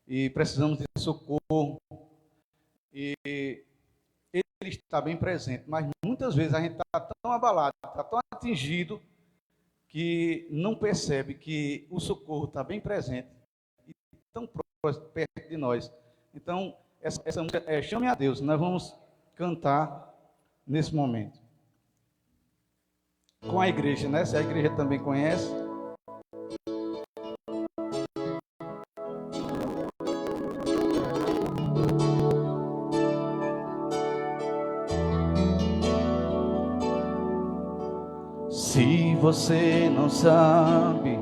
e precisamos de socorro, e Ele está bem presente, mas muitas vezes a gente está tão abalado, está tão atingido, que não percebe que o socorro está bem presente e tão perto de nós. Então, essa música é Chame a Deus. Nós vamos cantar nesse momento com a igreja, né? Se a igreja também conhece. Se você não sabe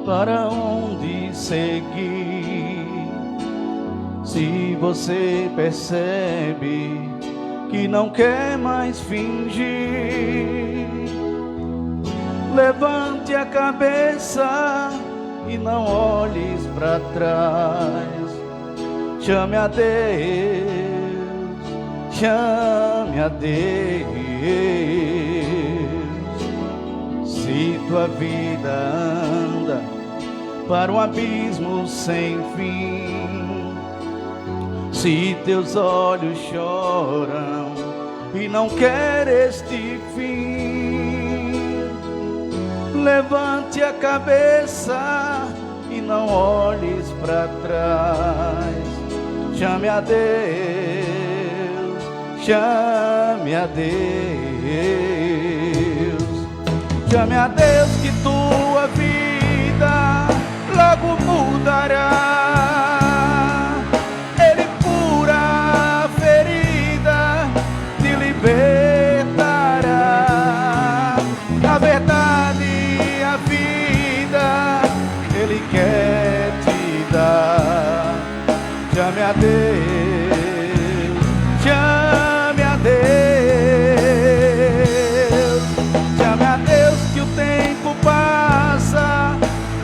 para onde seguir, se você percebe que não quer mais fingir, levante a cabeça e não olhes para trás. Chame a Deus, chame a Deus. Se tua vida anda para um abismo sem fim, se teus olhos choram e não quer este fim, levante a cabeça e não olhes para trás. Chame a Deus, chame a Deus. Chame a Deus que tua vida logo mudará. Ele cura a ferida, te libertará. A verdade e a vida Ele quer te dar. Chame a Deus, chame a Deus. Chame a Deus que o tempo passa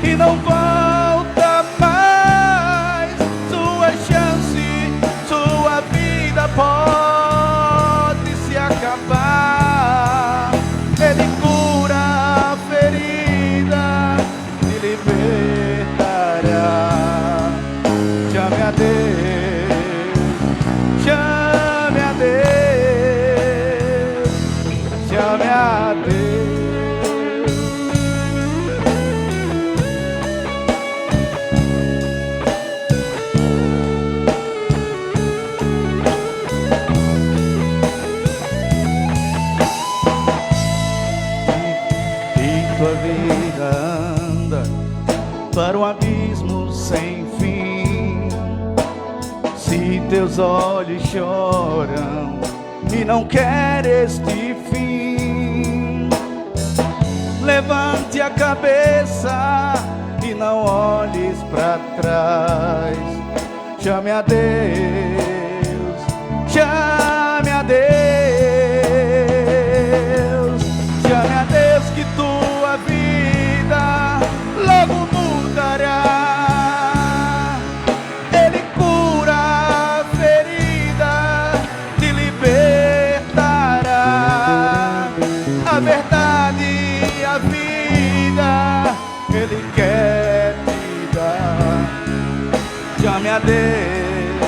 e não volta mais. Sua chance, sua vida pode se acabar. Ele cura a ferida, te libertará. Chame a Deus, chame a Deus, chame a Deus. Tua vida anda para um abismo sem fim, se teus olhos choram e não quer este fim, levante a cabeça e não olhes para trás. Chame a Deus, chame a Deus, chame a Deus que tua vida logo mudará. Ele cura a ferida, te libertará. A verdade e a vida Ele quer te dar. Chame a Deus,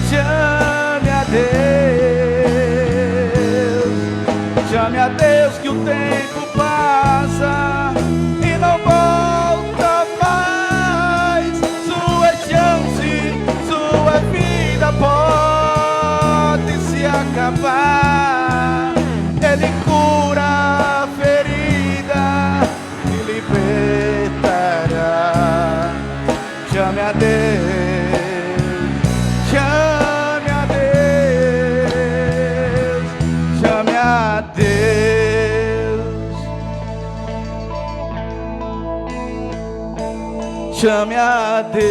chame a Deus, chame a Deus que o tempo passa e não volta mais. Sua chance, sua vida pode se acabar. Ele cura a ferida, te libertará. Chame a Deus, chame a Deus, chame a Deus, chame a Deus.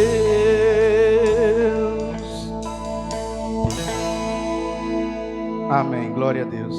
Amém, glória a Deus.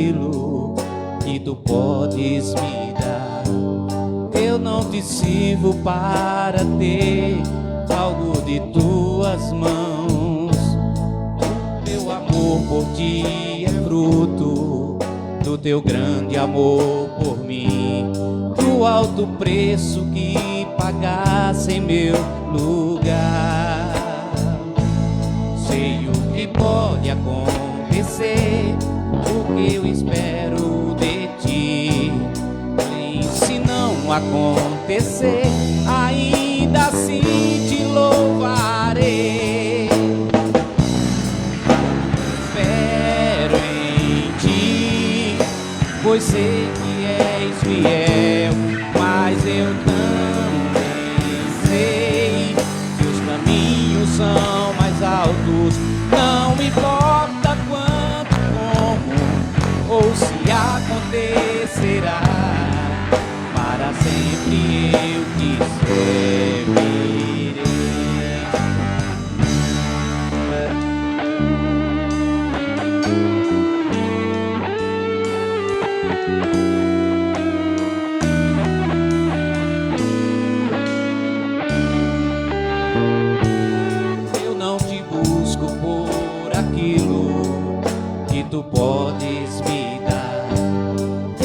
aquilo que tu podes me dar. Eu não te sirvo para ter algo de tuas mãos. Meu amor por ti é fruto do teu grande amor por mim, do alto preço que pagasse em meu lugar. Sei o que pode acontecer, o que eu espero de ti. E se não acontecer, ainda assim te louvarei. Espero em ti, pois sei que és fiel, mas eu também sei que os caminhos são mais altos. Não importa quanto, como ou se acontecerá, para sempre eu te servirei. Eu não te busco por aquilo que tu podes me dar.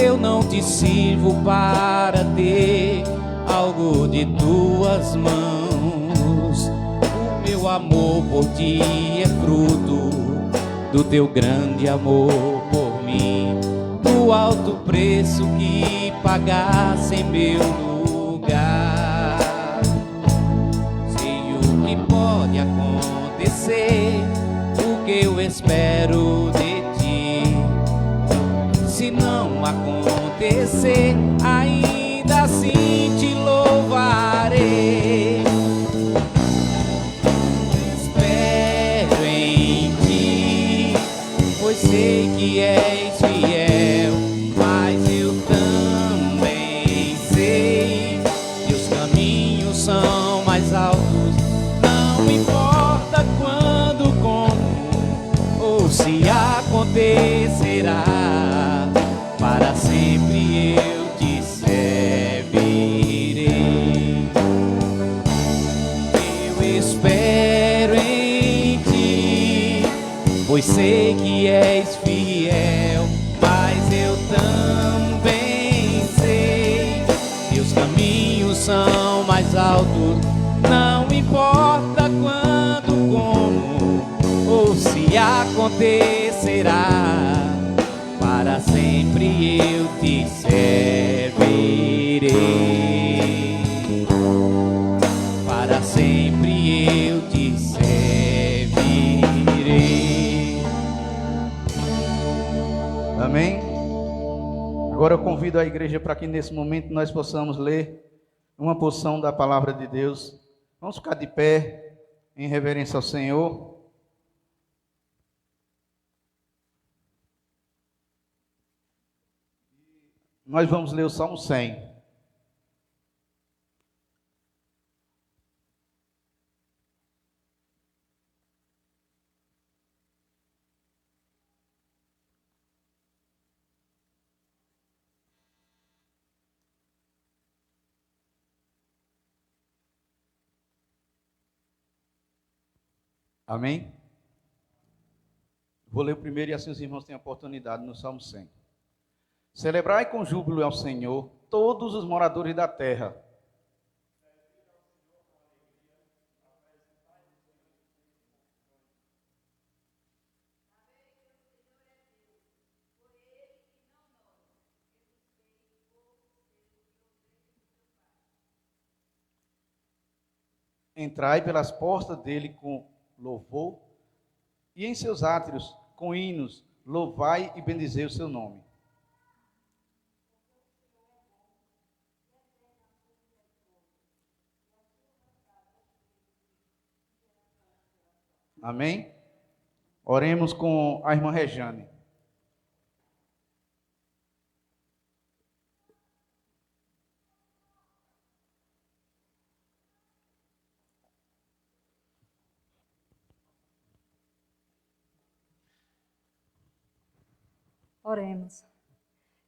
Eu não te sirvo para ter algo de tuas mãos. O meu amor por ti é fruto do teu grande amor por mim, do alto preço que pagasse em meu lugar. Sei o que pode acontecer, o que eu espero de ti. Se não acontecer, ainda assim te louvarei. Espero em ti, pois sei que és fiel, mas eu também sei que os caminhos são mais altos. Não importa quando, como ou se acontecerá, para sempre eu te servirei. Eu espero em ti, pois sei que és fiel, mas eu também sei que os caminhos são mais altos. Não importa quando, como ou se acontecerá, para sempre eu te servirei. Para sempre eu te servirei. Amém? Agora eu convido a igreja para que nesse momento nós possamos ler uma porção da palavra de Deus. Vamos ficar de pé em reverência ao Senhor. Nós vamos ler o Salmo 100. Amém? Vou ler o primeiro e assim os irmãos têm a oportunidade no Salmo 100. Celebrai com júbilo ao Senhor todos os moradores da terra. Entrai pelas portas dele com louvor, e em seus átrios com hinos, louvai e bendizei o seu nome. Amém? Oremos com a irmã Rejane. Oremos.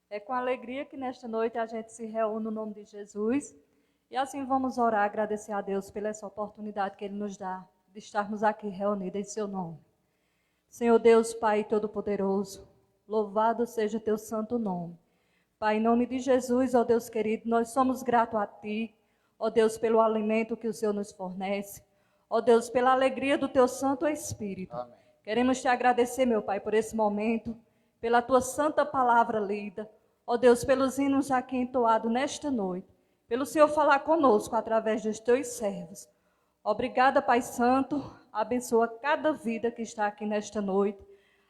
É com alegria que nesta noite a gente se reúne no nome de Jesus e assim vamos orar, agradecer a Deus pela essa oportunidade que Ele nos dá de estarmos aqui reunidos em Seu nome. Senhor Deus, Pai Todo-Poderoso, louvado seja Teu santo nome. Pai, em nome de Jesus, ó Deus querido, nós somos gratos a Ti, ó Deus, pelo alimento que o Senhor nos fornece, ó Deus, pela alegria do Teu Santo Espírito. Amém. Queremos Te agradecer, meu Pai, por esse momento, pela Tua santa palavra lida, ó Deus, pelos hinos aqui entoados nesta noite, pelo Senhor falar conosco através dos Teus servos. Obrigada, Pai Santo, abençoa cada vida que está aqui nesta noite,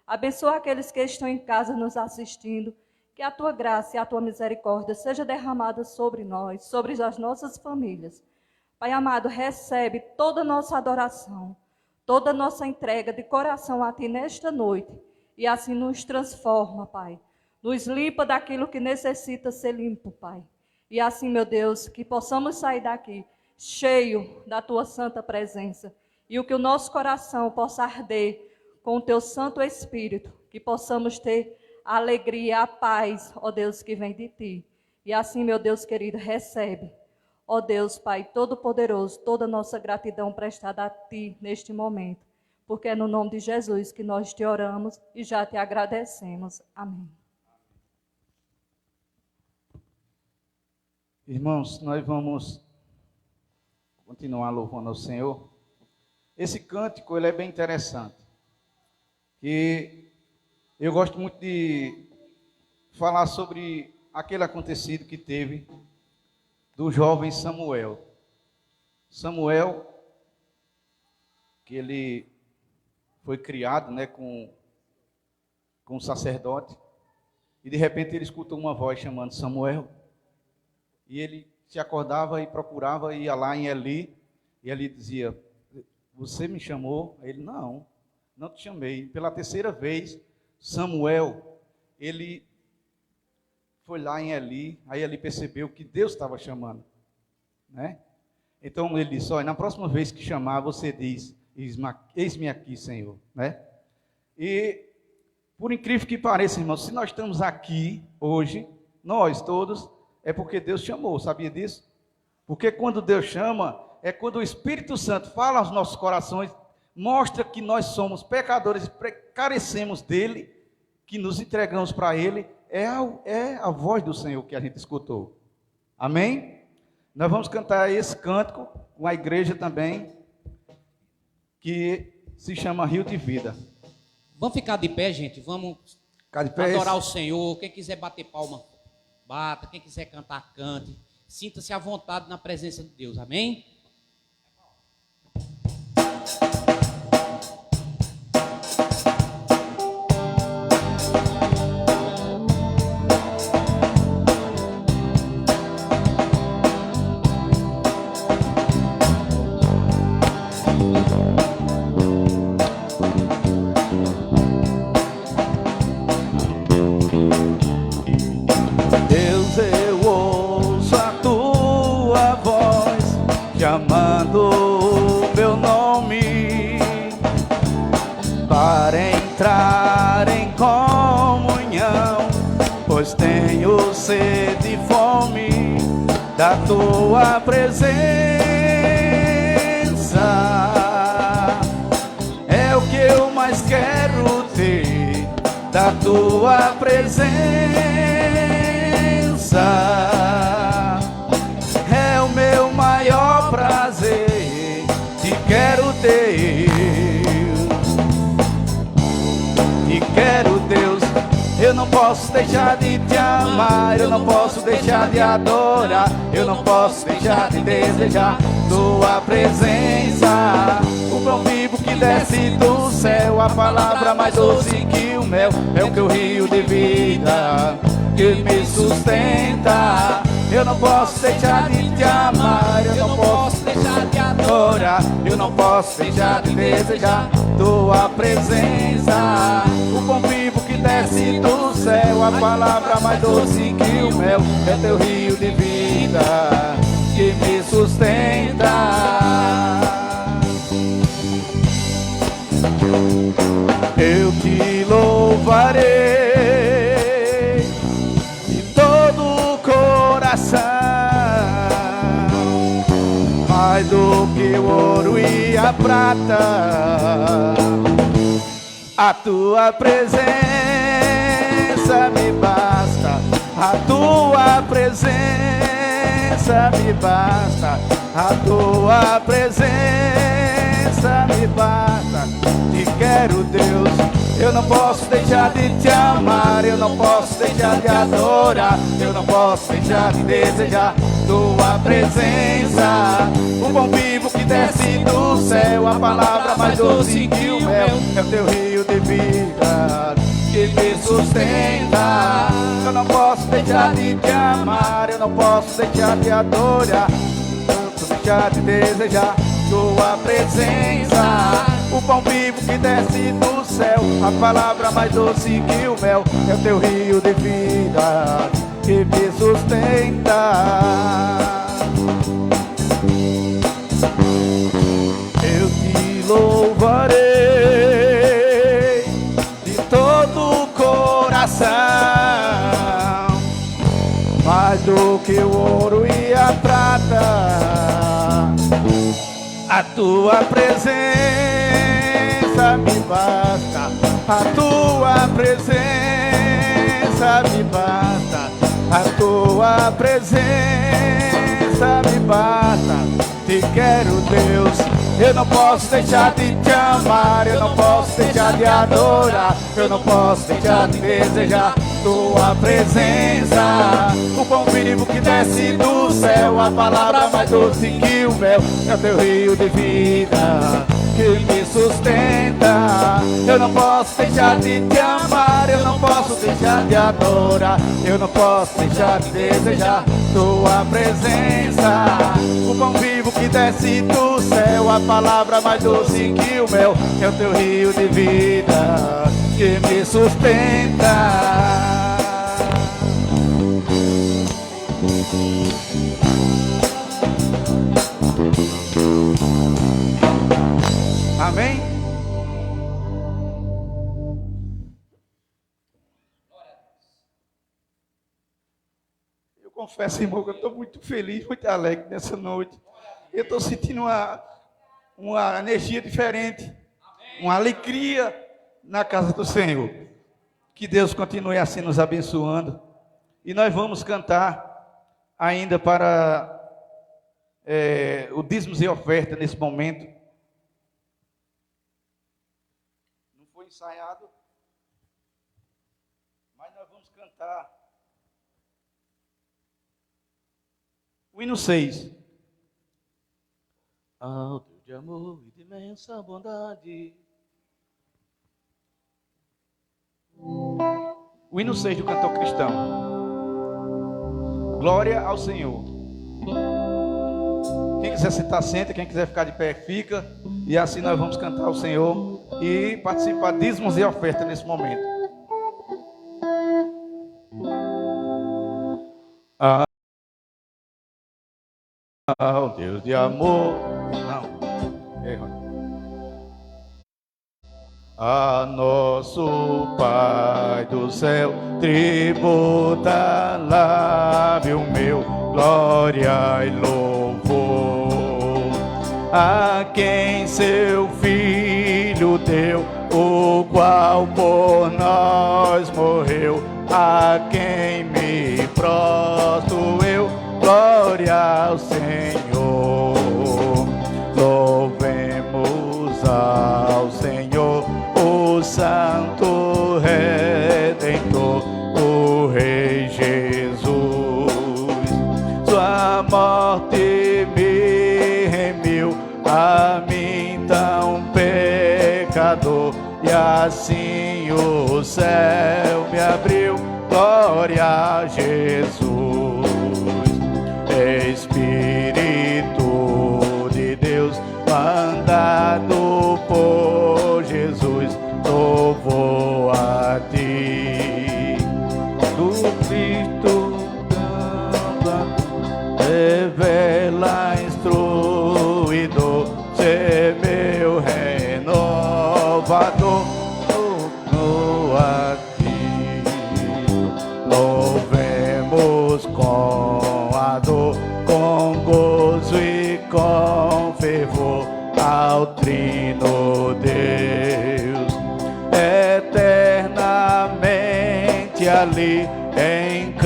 abençoa aqueles que estão em casa nos assistindo, que a Tua graça e a Tua misericórdia seja derramada sobre nós, sobre as nossas famílias. Pai amado, recebe toda a nossa adoração, toda a nossa entrega de coração a Ti nesta noite, e assim nos transforma, Pai. Nos limpa daquilo que necessita ser limpo, Pai. E assim, meu Deus, que possamos sair daqui cheio da Tua santa presença. E o que o nosso coração possa arder com o Teu Santo Espírito. Que possamos ter a alegria, a paz, ó Deus, que vem de Ti. E assim, meu Deus querido, recebe, ó Deus, Pai Todo-Poderoso, toda a nossa gratidão prestada a Ti neste momento. Porque é no nome de Jesus que nós Te oramos e já Te agradecemos. Amém. Irmãos, nós vamos continuar louvando ao Senhor. Esse cântico, ele é bem interessante. E eu gosto muito de falar sobre aquele acontecido que teve do jovem Samuel. Samuel, que ele foi criado, né, com um sacerdote, e de repente ele escutou uma voz chamando Samuel. E ele se acordava e procurava, ia lá em Eli, e Eli dizia: você me chamou? Ele: não te chamei. Pela terceira vez, Samuel, ele foi lá em Eli, aí Eli percebeu que Deus estava chamando, né? Então ele disse: olha, na próxima vez que chamar, você diz: eis-me aqui, Senhor, né? E por incrível que pareça, irmãos, se nós estamos aqui hoje, nós todos, é porque Deus chamou, sabia disso? Porque quando Deus chama, é quando o Espírito Santo fala aos nossos corações, mostra que nós somos pecadores e carecemos dele, que nos entregamos para ele, é a voz do Senhor que a gente escutou. Amém? Nós vamos cantar esse cântico com a igreja também, que se chama Rio de Vida. Vamos ficar de pé, gente, vamos Ficar de pé. adorar o Senhor. Quem quiser bater palma, bata. Quem quiser cantar, cante. Sinta-se à vontade na presença de Deus, amém? Chamando meu nome para entrar em comunhão, pois tenho sede e fome da tua presença. É o que eu mais quero ter, da tua presença. É o meu maior prazer, te quero ter, te quero, Deus. Eu não posso deixar de te amar, eu não posso deixar de adorar, eu não posso deixar de desejar tua presença. O pão vivo que desce do céu, a palavra mais doce que o mel, é o teu rio de vida que me sustenta. Eu não posso deixar de te amar, eu não posso deixar de adorar, eu não posso deixar de desejar tua presença. O pão vivo que desce do céu, a palavra mais doce que o mel, é teu rio de vida que me sustenta. Eu te louvarei coração, mais do que o ouro e a prata. A tua presença me basta, a tua presença me basta, a tua presença me basta. Te quero, Deus, eu não posso deixar de te amar, eu não posso deixar de adorar, eu não posso deixar de desejar tua presença. O pão vivo que desce do céu, a palavra mais doce que o mel, é o teu rio de vida que me sustenta. Eu não posso deixar de te amar, eu não posso deixar de adorar, eu não posso deixar de desejar tua presença. O pão vivo que desce do céu, a palavra mais doce que o mel, é o teu rio de vida que me sustenta. Eu te louvarei de todo o coração, mais do que o ouro e a prata. A tua presença me basta, a tua presença me basta, a tua presença me basta. Te quero, Deus, eu não posso deixar de te amar, eu não posso deixar de adorar, eu não posso deixar de desejar tua presença. O pão vivo que desce do céu, a palavra mais doce que o mel, é o teu rio de vida que me sustenta. Eu não posso deixar de te amar, eu não posso deixar de adorar, eu não posso deixar de desejar tua presença. O pão vivo que desce do céu, a palavra mais doce que o mel, é o teu rio de vida que me sustenta. Amém? Eu confesso, irmão, que eu estou muito feliz, muito alegre nessa noite. Eu estou sentindo uma energia diferente, uma alegria na casa do Senhor. Que Deus continue assim nos abençoando. E nós vamos cantar ainda para o dízimos e oferta nesse momento. Não foi ensaiado, mas nós vamos cantar o hino 6. Ao Deus de amor e de imensa bondade. O hino 6 do cantor cristão. Glória ao Senhor. Quem quiser sentar, senta. Quem quiser ficar de pé, fica. E assim nós vamos cantar ao Senhor e participar de dízimos e oferta nesse momento. Ao Deus de amor. Não. A nosso Pai do céu, tributa lábio meu, glória e louvor. A quem seu Filho deu, o qual por nós morreu, a quem me prostro eu, glória ao Senhor. Louvemos ao Senhor, o Santo Redentor, o Rei Jesus. Sua morte me remiu, a mim tão pecador, e assim o céu me abriu, glória a Jesus. Espírito de Deus, mandado por Jesus, louvor a ti. Do Cristo revela, instruidor, ser meu renovador, louvor a ti. Louvemos com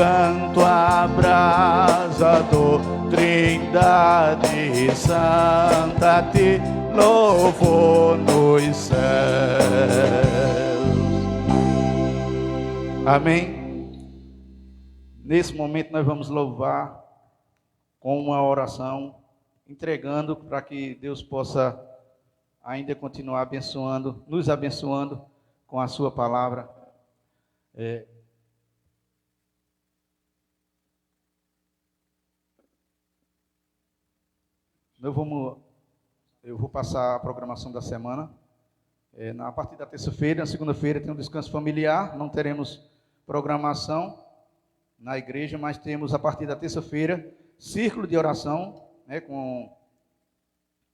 canto abrasador, Trindade Santa, te louvo nos céus. Amém? Nesse momento nós vamos louvar com uma oração, entregando para que Deus possa ainda continuar abençoando, nos abençoando com a sua palavra. Eu vou passar a programação da semana. A partir da terça-feira, na segunda-feira tem um descanso familiar, não teremos programação na igreja, mas temos a partir da terça-feira círculo de oração, né, com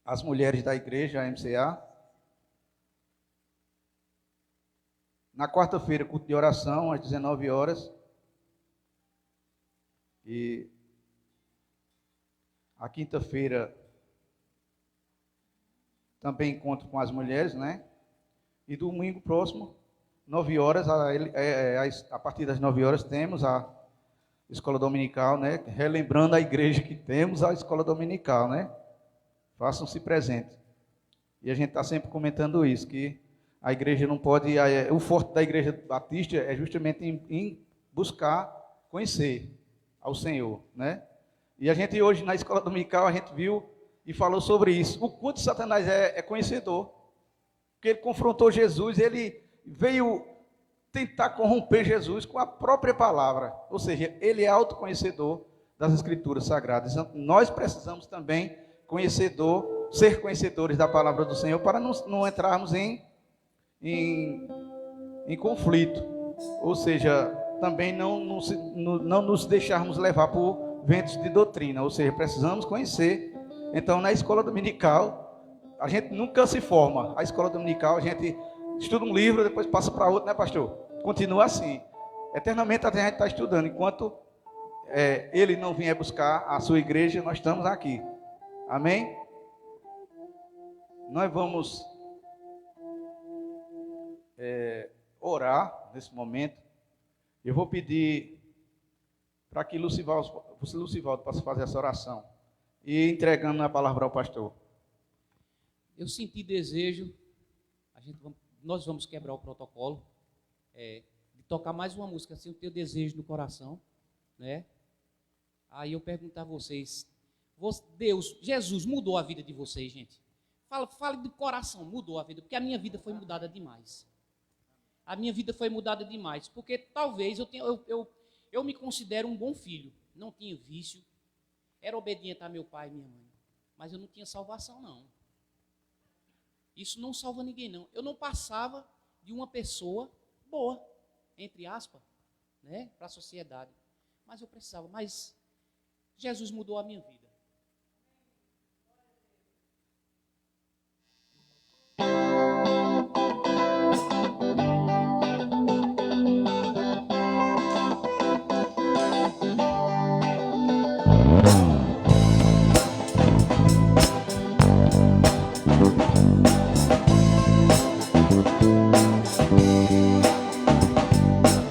as mulheres da igreja, a MCA. Na quarta-feira, culto de oração, às 19 horas. E a quinta-feira também encontro com as mulheres, né? E domingo próximo, 9 horas, a partir das 9 horas temos a escola dominical, né? Relembrando a igreja que temos a escola dominical, né? Façam-se presentes. E a gente está sempre comentando isso, que a igreja não pode... O forte da igreja batista é justamente em buscar conhecer ao Senhor, né? E a gente hoje, na escola dominical, a gente viu e falou sobre isso. O quanto Satanás é conhecedor. Porque ele confrontou Jesus, ele veio tentar corromper Jesus com a própria palavra. Ou seja, ele é autoconhecedor das Escrituras Sagradas. Então, nós precisamos também ser conhecedores da palavra do Senhor para não entrarmos em conflito. Ou seja, também não nos deixarmos levar por ventos de doutrina. Ou seja, precisamos conhecer. Então, na escola dominical, a gente nunca se forma. A escola dominical, a gente estuda um livro, depois passa para outro, né, pastor? Continua assim. Eternamente a gente está estudando. Enquanto ele não vier buscar a sua igreja, nós estamos aqui. Amém? Nós vamos orar nesse momento. Eu vou pedir para que Lucivaldo possa fazer essa oração. E entregando a palavra ao pastor. Eu senti desejo, nós vamos quebrar o protocolo, de tocar mais uma música, assim, eu tenho desejo no coração, né? Aí eu pergunto a vocês, Deus, Jesus mudou a vida de vocês, gente? Fale do coração, mudou a vida, porque a minha vida foi mudada demais. A minha vida foi mudada demais, porque talvez eu me considero um bom filho, não tinha vício, era obediente a meu pai e minha mãe, mas eu não tinha salvação, não. Isso não salva ninguém, não. Eu não passava de uma pessoa boa, entre aspas, né, para a sociedade. Mas eu precisava. Mas Jesus mudou a minha vida.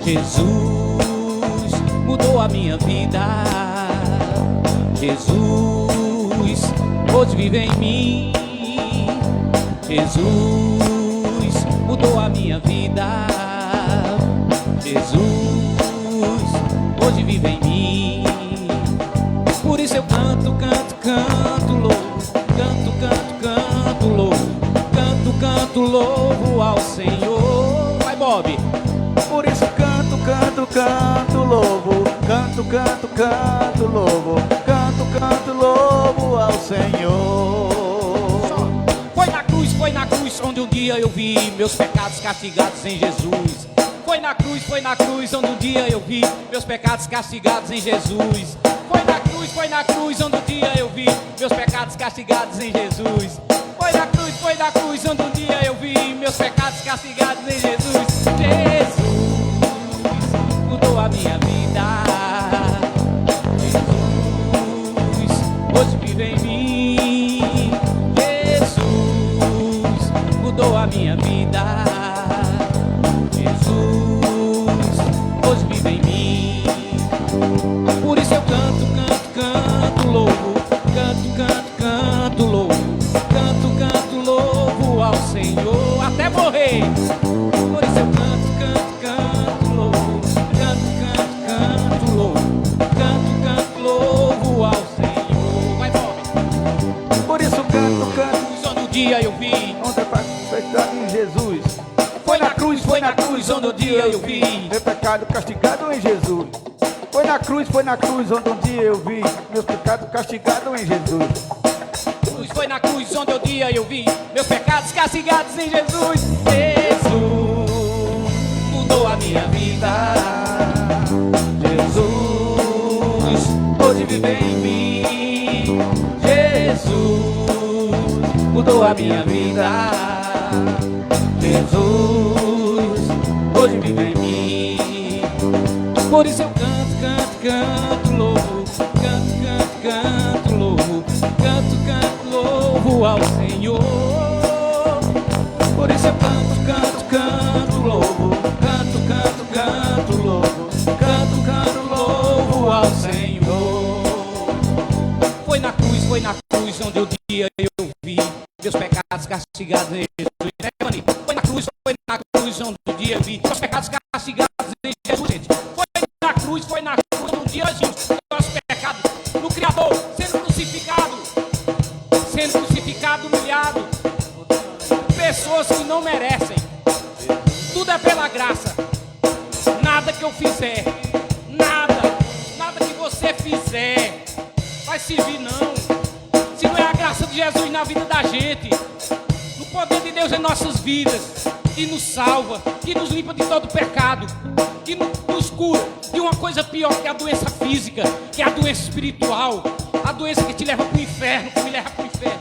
Jesus mudou a minha vida. Jesus hoje vive em mim. Jesus mudou a minha vida. Jesus hoje vive em mim. Por isso eu canto, louvo. Canto, louvo. Canto, louvo ao Senhor. Vai, Bob. Por isso canto, louvo. Canto, louvo. Canto, louvo ao Senhor. Foi na cruz onde um dia eu vi meus pecados castigados em Jesus. Foi na cruz onde um dia eu vi meus pecados castigados em Jesus. Foi na cruz onde um dia eu vi meus pecados castigados em Jesus. Foi na cruz onde um dia eu vi meus pecados castigados em Jesus. Jesus mudou a minha vida. Jesus hoje vive em mim. Jesus mudou a minha vida. Jesus hoje vive em mim. dia eu vi meu pecado castigado em Jesus. Foi na cruz onde um dia eu vi meus pecados castigados em Jesus. Foi na cruz onde um dia eu vi meus pecados castigados em Jesus. Jesus mudou a minha vida. Jesus pôde viver em mim. Jesus mudou a minha vida. Jesus pôde viver em mim. Por isso eu canto, louvo. Canto, louvo. Canto, louvo ao Senhor. Por isso eu canto, louvo. Canto, louvo. Canto, louvo ao Senhor. Foi na cruz onde o dia eu vi meus pecados castigados em Jesus. Foi na cruz onde o dia eu vi meus pecados castigados em Jesus. Foi na cruz onde um dia Jesus, nossos pecados, no Criador, sendo crucificado, humilhado. Pessoas que não merecem. Tudo é pela graça. Nada que eu fizer, nada que você fizer vai servir não. Se não é a graça de Jesus na vida da gente, no poder de Deus em nossas vidas, que nos salva, que nos limpa de todo pecado, que nos cura de uma coisa pior que a doença física, que é a doença espiritual, a doença que te leva para o inferno, que me leva para o inferno.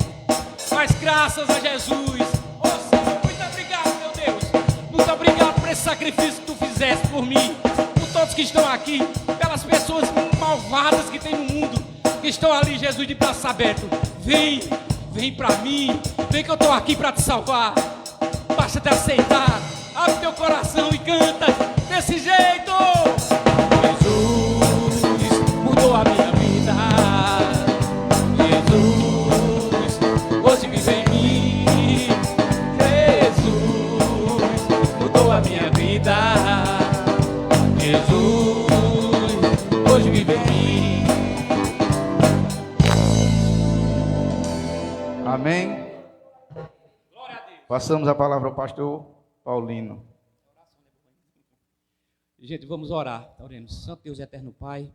Mas graças a Jesus, oh Senhor, muito obrigado, meu Deus, muito obrigado por esse sacrifício que tu fizeste por mim, por todos que estão aqui, pelas pessoas malvadas que tem no mundo, que estão ali, Jesus, de braço aberto. Vem para mim, vem que eu estou aqui para te salvar. Basta te aceitar, abre teu coração e canta desse jeito. Jesus mudou a minha vida. Jesus hoje vive em mim. Jesus mudou a minha vida. Jesus hoje vive em mim. Amém. Passamos a palavra ao pastor Paulino. Gente, vamos orar. Oremos. Santo Deus e eterno Pai,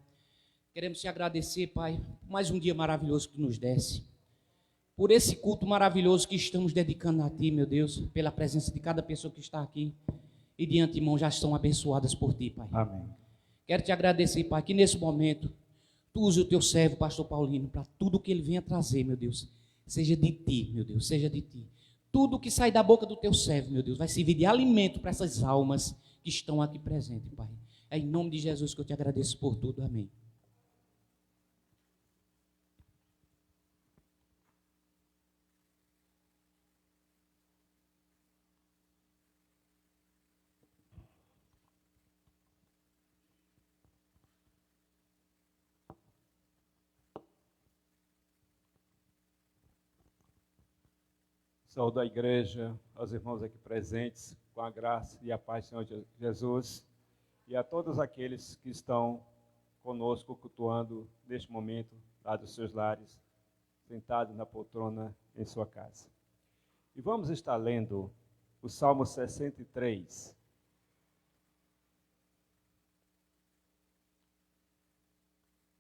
queremos te agradecer, Pai, por mais um dia maravilhoso que nos desse, por esse culto maravilhoso que estamos dedicando a Ti, meu Deus, pela presença de cada pessoa que está aqui e de antemão já estão abençoadas por Ti, Pai. Amém. Quero te agradecer, Pai, que nesse momento Tu use o Teu servo, pastor Paulino, para tudo que ele venha trazer, meu Deus, seja de Ti, meu Deus, seja de Ti. Tudo que sai da boca do Teu servo, meu Deus, vai servir de alimento para essas almas que estão aqui presentes, Pai. É em nome de Jesus que eu te agradeço por tudo. Amém. Saúdo a igreja, aos irmãos aqui presentes, com a graça e a paz do Senhor Jesus, e a todos aqueles que estão conosco cultuando neste momento, lá dos seus lares, sentados na poltrona em sua casa. E vamos estar lendo o Salmo 63.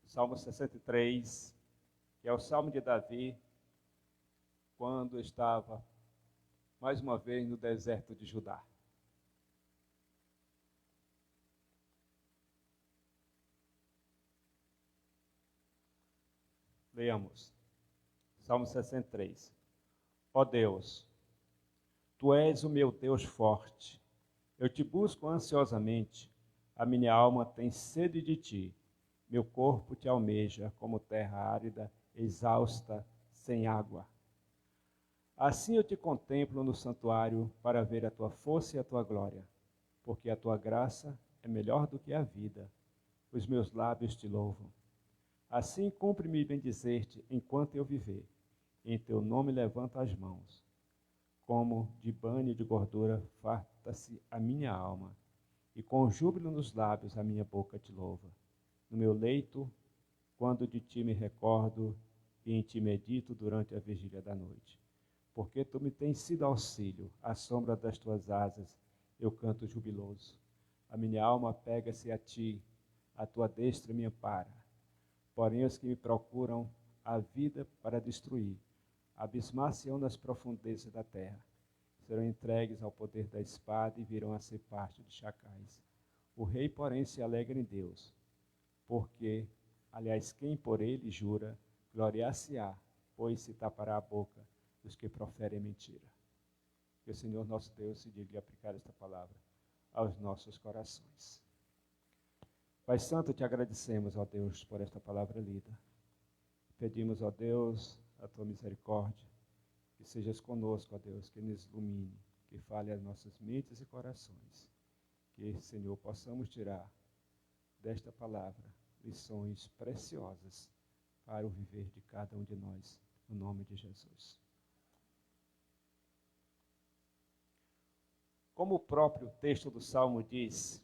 Salmo 63, que é o Salmo de Davi, quando estava, mais uma vez, no deserto de Judá. Leamos. Salmo 63. Ó Deus, Tu és o meu Deus forte. Eu te busco ansiosamente. A minha alma tem sede de Ti. Meu corpo te almeja como terra árida, exausta, sem água. Assim eu te contemplo no santuário para ver a tua força e a tua glória, porque a tua graça é melhor do que a vida. Os meus lábios te louvam. Assim cumpre-me bendizer-te enquanto eu viver. Em teu nome levanto as mãos. Como de banho de gordura farta-se a minha alma, e com júbilo nos lábios a minha boca te louva. No meu leito, quando de ti me recordo, e em ti medito durante a vigília da noite. Porque tu me tens sido auxílio, à sombra das tuas asas, eu canto jubiloso. A minha alma pega-se a ti, a tua destra me ampara. Porém, os que me procuram a vida para destruir, abismar-se-ão nas profundezas da terra. Serão entregues ao poder da espada e virão a ser parte de chacais. O rei, porém, se alegra em Deus, porque, aliás, quem por ele jura, gloriar-se-á, pois se tapará a boca dos que proferem mentira. Que o Senhor nosso Deus se diga aplicar esta palavra aos nossos corações. Pai Santo, te agradecemos, ó Deus, por esta palavra lida. Pedimos, ó Deus, a tua misericórdia, que sejas conosco, ó Deus, que nos ilumine, que fale as nossas mentes e corações. Que, Senhor, possamos tirar desta palavra lições preciosas para o viver de cada um de nós, no nome de Jesus. Como o próprio texto do Salmo diz,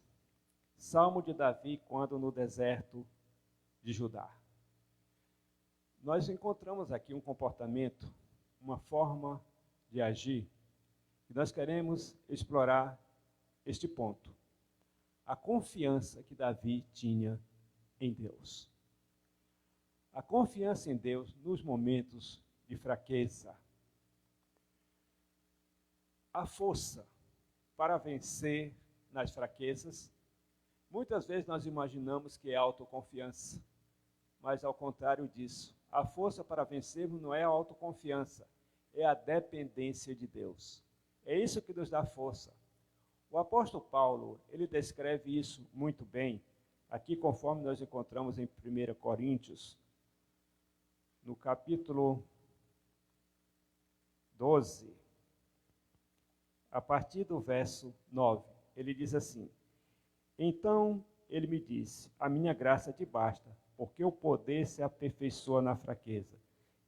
Salmo de Davi quando no deserto de Judá. Nós encontramos aqui um comportamento, uma forma de agir, e nós queremos explorar este ponto. A confiança que Davi tinha em Deus. A confiança em Deus nos momentos de fraqueza. A força para vencer nas fraquezas. Muitas vezes nós imaginamos que é autoconfiança, mas ao contrário disso, a força para vencermos não é a autoconfiança, é a dependência de Deus. É isso que nos dá força. O apóstolo Paulo, ele descreve isso muito bem, aqui conforme nós encontramos em 1 Coríntios, no capítulo 12, a partir do verso 9, ele diz assim: Então ele me disse, a minha graça te basta, porque o poder se aperfeiçoa na fraqueza.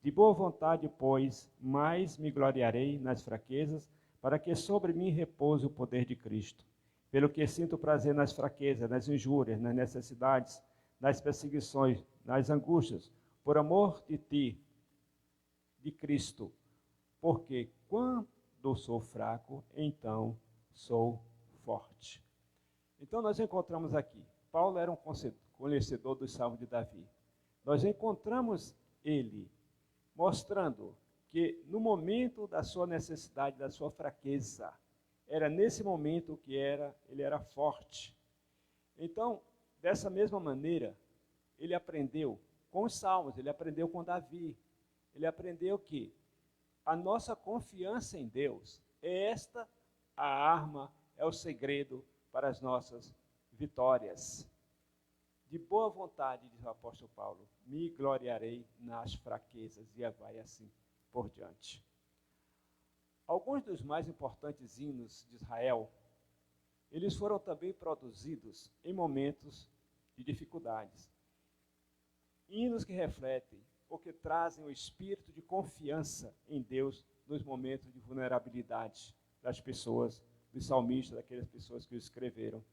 De boa vontade, pois, mais me gloriarei nas fraquezas, para que sobre mim repouse o poder de Cristo. Pelo que sinto prazer nas fraquezas, nas injúrias, nas necessidades, nas perseguições, nas angústias, por amor de ti, de Cristo, porque quando sou fraco, então sou forte. Então nós encontramos aqui, Paulo era um conhecedor dos Salmos de Davi. Nós encontramos ele mostrando que no momento da sua necessidade, da sua fraqueza, era nesse momento que ele era forte. Então, dessa mesma maneira, ele aprendeu com os Salmos, ele aprendeu com Davi, ele aprendeu que a nossa confiança em Deus é esta a arma, é o segredo para as nossas vitórias. De boa vontade, diz o apóstolo Paulo, me gloriarei nas fraquezas, e vai assim por diante. Alguns dos mais importantes hinos de Israel, eles foram também produzidos em momentos de dificuldades. Hinos que refletem ou que trazem o espírito de confiança em Deus nos momentos de vulnerabilidade das pessoas, dos salmistas, daquelas pessoas que o escreveram.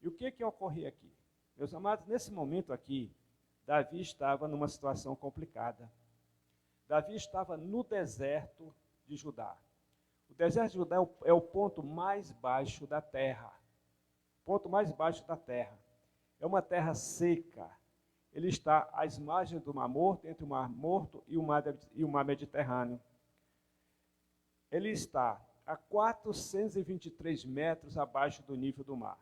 E o que ocorria aqui? Meus amados, nesse momento aqui, Davi estava numa situação complicada. Davi estava no deserto de Judá. O deserto de Judá é o ponto mais baixo da terra. Ponto mais baixo da terra. É uma terra seca. Ele está às margens do Mar Morto, entre o Mar Morto e o Mar Mediterrâneo. Ele está a 423 metros abaixo do nível do mar.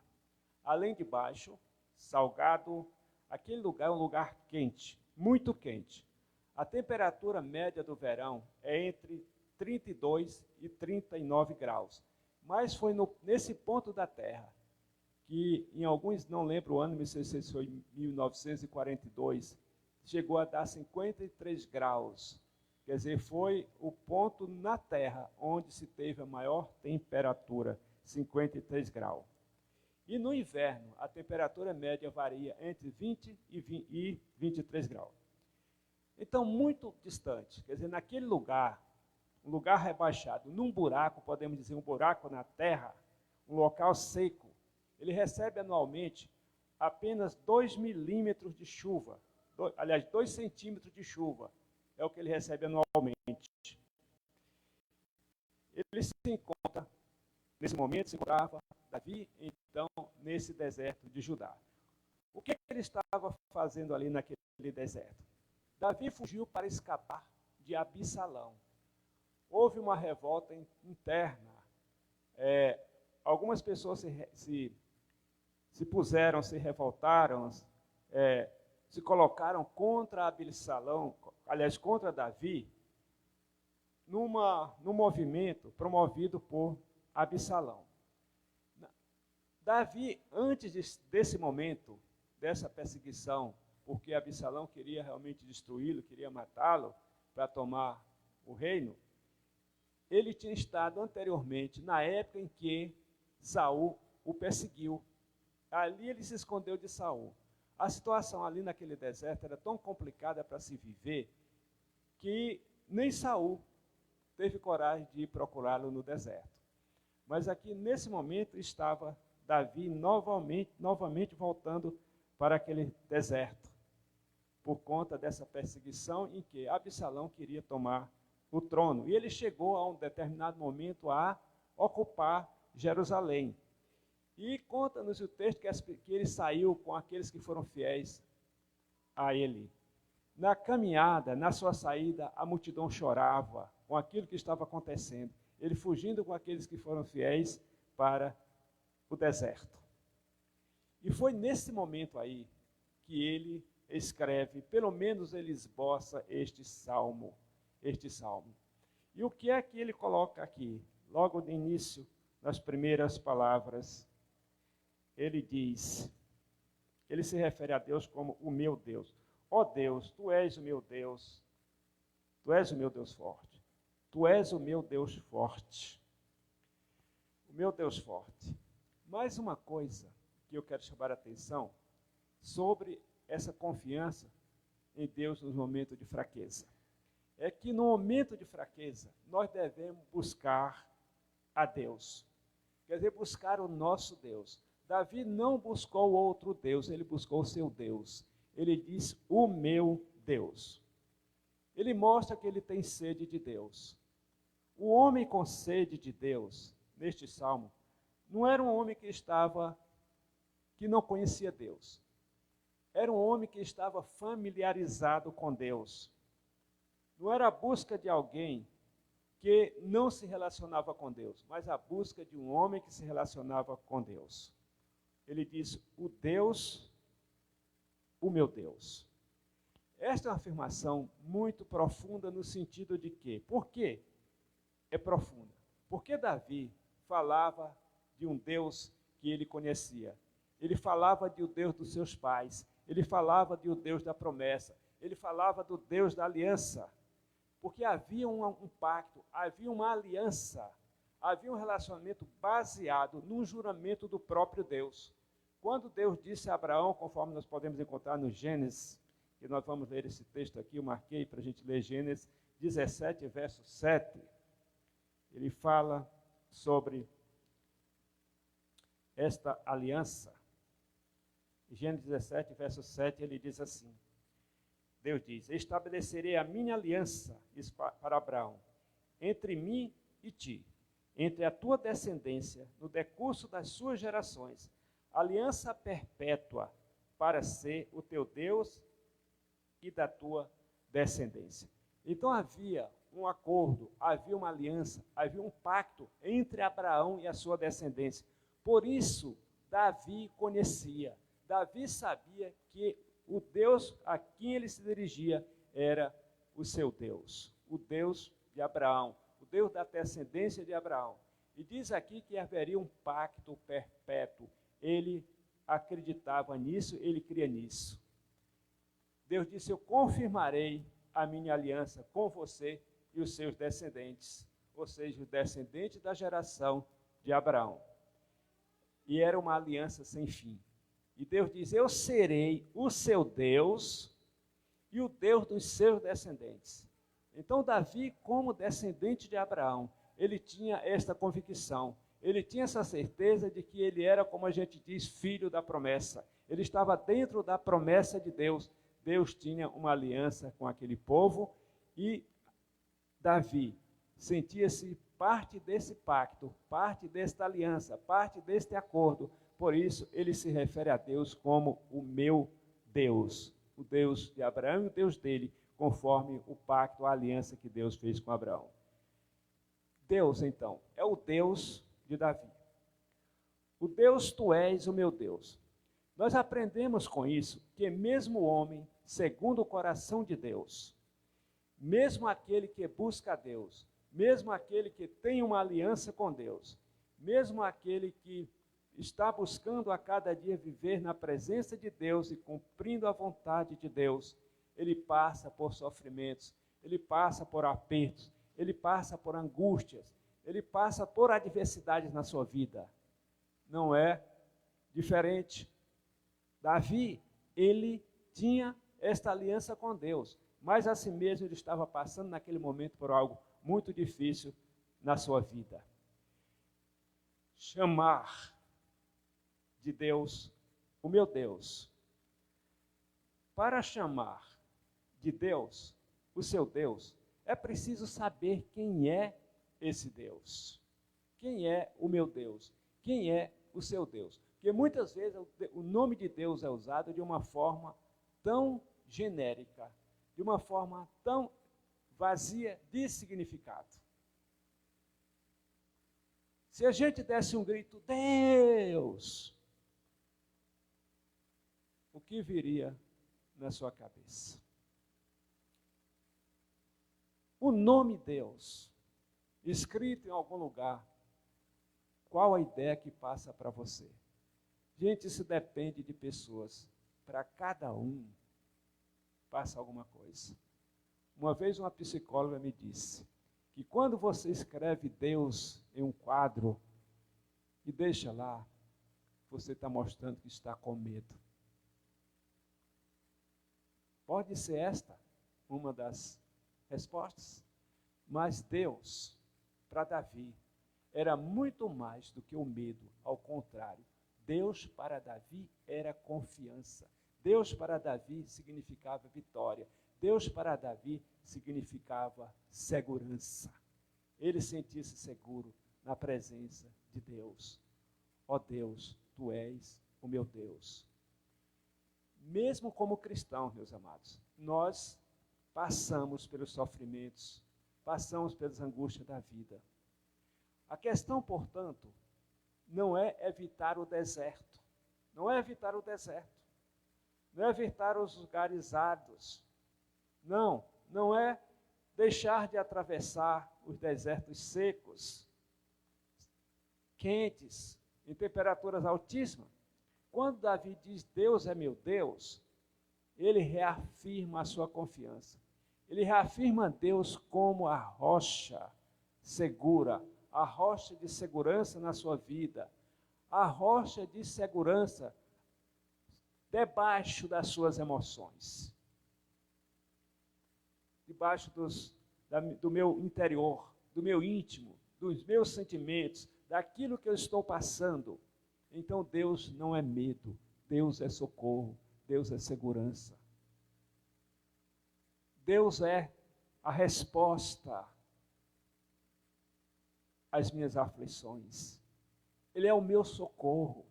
Além de baixo, salgado, aquele lugar é um lugar quente, muito quente. A temperatura média do verão é entre 32 e 39 graus. Mas foi nesse ponto da Terra que, em alguns, não lembro o ano, não sei se foi 1942, chegou a dar 53 graus. Quer dizer, foi o ponto na Terra onde se teve a maior temperatura, 53 graus. E no inverno, a temperatura média varia entre 20 e 23 graus. Então, muito distante, quer dizer, naquele lugar, um lugar rebaixado, num buraco, podemos dizer, um buraco na terra, um local seco, ele recebe anualmente apenas 2 milímetros de chuva, 2 centímetros de chuva, é o que ele recebe anualmente. Ele se encontra Nesse momento se encontrava Davi, então, nesse deserto de Judá. O que ele estava fazendo ali naquele deserto? Davi fugiu para escapar de Absalão. Houve uma revolta interna. Algumas pessoas se puseram, se revoltaram, se colocaram contra Absalão, aliás, contra Davi, num movimento promovido por Absalão. Davi, antes desse momento, dessa perseguição, porque Absalão queria realmente destruí-lo, queria matá-lo para tomar o reino, ele tinha estado anteriormente, na época em que Saul o perseguiu. Ali ele se escondeu de Saul. A situação ali naquele deserto era tão complicada para se viver que nem Saul teve coragem de procurá-lo no deserto. Mas aqui, nesse momento, estava Davi novamente voltando para aquele deserto, por conta dessa perseguição em que Absalão queria tomar o trono. E ele chegou a um determinado momento a ocupar Jerusalém. E conta-nos o texto que ele saiu com aqueles que foram fiéis a ele. Na caminhada, na sua saída, a multidão chorava com aquilo que estava acontecendo. Ele fugindo com aqueles que foram fiéis para o deserto. E foi nesse momento aí que ele escreve, pelo menos ele esboça este salmo. E o que é que ele coloca aqui? Logo de início, nas primeiras palavras, ele diz, ele se refere a Deus como o meu Deus. Ó Deus, tu és o meu Deus, tu és o meu Deus forte, tu és o meu Deus forte, o meu Deus forte. Mais uma coisa que eu quero chamar a atenção sobre essa confiança em Deus nos momentos de fraqueza. É que no momento de fraqueza, nós devemos buscar a Deus. Quer dizer, buscar o nosso Deus. Davi não buscou outro Deus, ele buscou o seu Deus. Ele diz, o meu Deus. Ele mostra que ele tem sede de Deus. O homem com sede de Deus, neste salmo, não era um homem que não conhecia Deus. Era um homem que estava familiarizado com Deus. Não era a busca de alguém que não se relacionava com Deus, mas a busca de um homem que se relacionava com Deus. Ele diz, o Deus, o meu Deus. Esta é uma afirmação muito profunda no sentido de que, por que é profunda? Porque Davi falava de um Deus que ele conhecia. Ele falava de o Deus dos seus pais. Ele falava de o Deus da promessa. Ele falava do Deus da aliança. Porque havia um pacto, havia uma aliança, havia um relacionamento baseado num juramento do próprio Deus. Quando Deus disse a Abraão, conforme nós podemos encontrar no Gênesis, e nós vamos ler esse texto aqui, eu marquei para a gente ler Gênesis 17, verso 7, ele fala sobre esta aliança. Gênesis 17, verso 7, ele diz assim, Deus diz, estabelecerei a minha aliança, diz para Abraão, entre mim e ti, entre a tua descendência, no decurso das suas gerações, aliança perpétua para ser o teu Deus e da tua descendência. Então havia um acordo, havia uma aliança, havia um pacto entre Abraão e a sua descendência. Por isso, Davi conhecia, Davi sabia que o Deus a quem ele se dirigia era o seu Deus, o Deus de Abraão, o Deus da descendência de Abraão. E diz aqui que haveria um pacto perpétuo. Ele acreditava nisso, ele cria nisso. Deus disse, eu confirmarei a minha aliança com você e os seus descendentes, ou seja, os descendentes da geração de Abraão. E era uma aliança sem fim. E Deus diz, eu serei o seu Deus e o Deus dos seus descendentes. Então Davi, como descendente de Abraão, ele tinha esta convicção, ele tinha essa certeza de que ele era, como a gente diz, filho da promessa. Ele estava dentro da promessa de Deus. Deus tinha uma aliança com aquele povo e Davi sentia-se parte desse pacto, parte desta aliança, parte deste acordo. Por isso, ele se refere a Deus como o meu Deus, o Deus de Abraão e o Deus dele, conforme o pacto, a aliança que Deus fez com Abraão. Deus, então, é o Deus de Davi. O Deus, tu és o meu Deus. Nós aprendemos com isso que mesmo o homem, segundo o coração de Deus, mesmo aquele que busca a Deus, mesmo aquele que tem uma aliança com Deus, mesmo aquele que está buscando a cada dia viver na presença de Deus e cumprindo a vontade de Deus, ele passa por sofrimentos, ele passa por apertos, ele passa por angústias, ele passa por adversidades na sua vida. Não é diferente. Davi, ele tinha esta aliança com Deus, mas assim mesmo ele estava passando naquele momento por algo muito difícil na sua vida. Chamar de Deus o meu Deus. Para chamar de Deus o seu Deus, é preciso saber quem é esse Deus. Quem é o meu Deus? Quem é o seu Deus? Porque muitas vezes o nome de Deus é usado de uma forma tão genérica, de uma forma tão vazia de significado. Se a gente desse um grito, Deus, o que viria na sua cabeça? O nome Deus, escrito em algum lugar, qual a ideia que passa para você? Gente, isso depende de pessoas. Para cada um, passa alguma coisa. Uma vez uma psicóloga me disse que quando você escreve Deus em um quadro e deixa lá, você está mostrando que está com medo. Pode ser esta uma das respostas, mas Deus, para Davi, era muito mais do que o medo, ao contrário. Deus para Davi era confiança. Deus para Davi significava vitória. Deus para Davi significava segurança. Ele sentia-se seguro na presença de Deus. Ó Deus, tu és o meu Deus. Mesmo como cristãos, meus amados, nós passamos pelos sofrimentos, passamos pelas angústias da vida. A questão, portanto, não é evitar o deserto, não é evitar o deserto, não é evitar os lugares áridos, não é deixar de atravessar os desertos secos, quentes, em temperaturas altíssimas. Quando Davi diz, Deus é meu Deus, ele reafirma a sua confiança. Ele reafirma Deus como a rocha segura, a rocha de segurança na sua vida, a rocha de segurança debaixo das suas emoções, debaixo do meu interior, do meu íntimo, dos meus sentimentos, daquilo que eu estou passando. Então Deus não é medo, Deus é socorro, Deus é segurança. Deus é a resposta às minhas aflições. Ele é o meu socorro.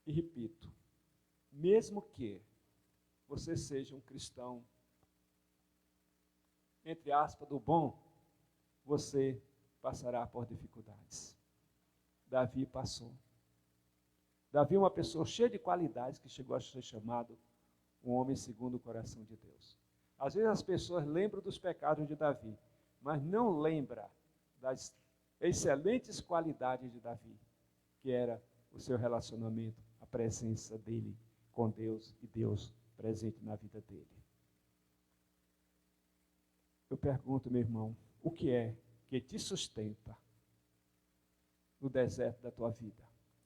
E repito, mesmo que você seja um cristão, entre aspas, do bom, você passará por dificuldades. Davi passou. Davi é uma pessoa cheia de qualidades que chegou a ser chamado um homem segundo o coração de Deus. Às vezes as pessoas lembram dos pecados de Davi, mas não lembram das excelentes qualidades de Davi, que era o seu relacionamento, a presença dele com Deus e Deus presente na vida dele. Eu pergunto, meu irmão, o que é que te sustenta no deserto da tua vida?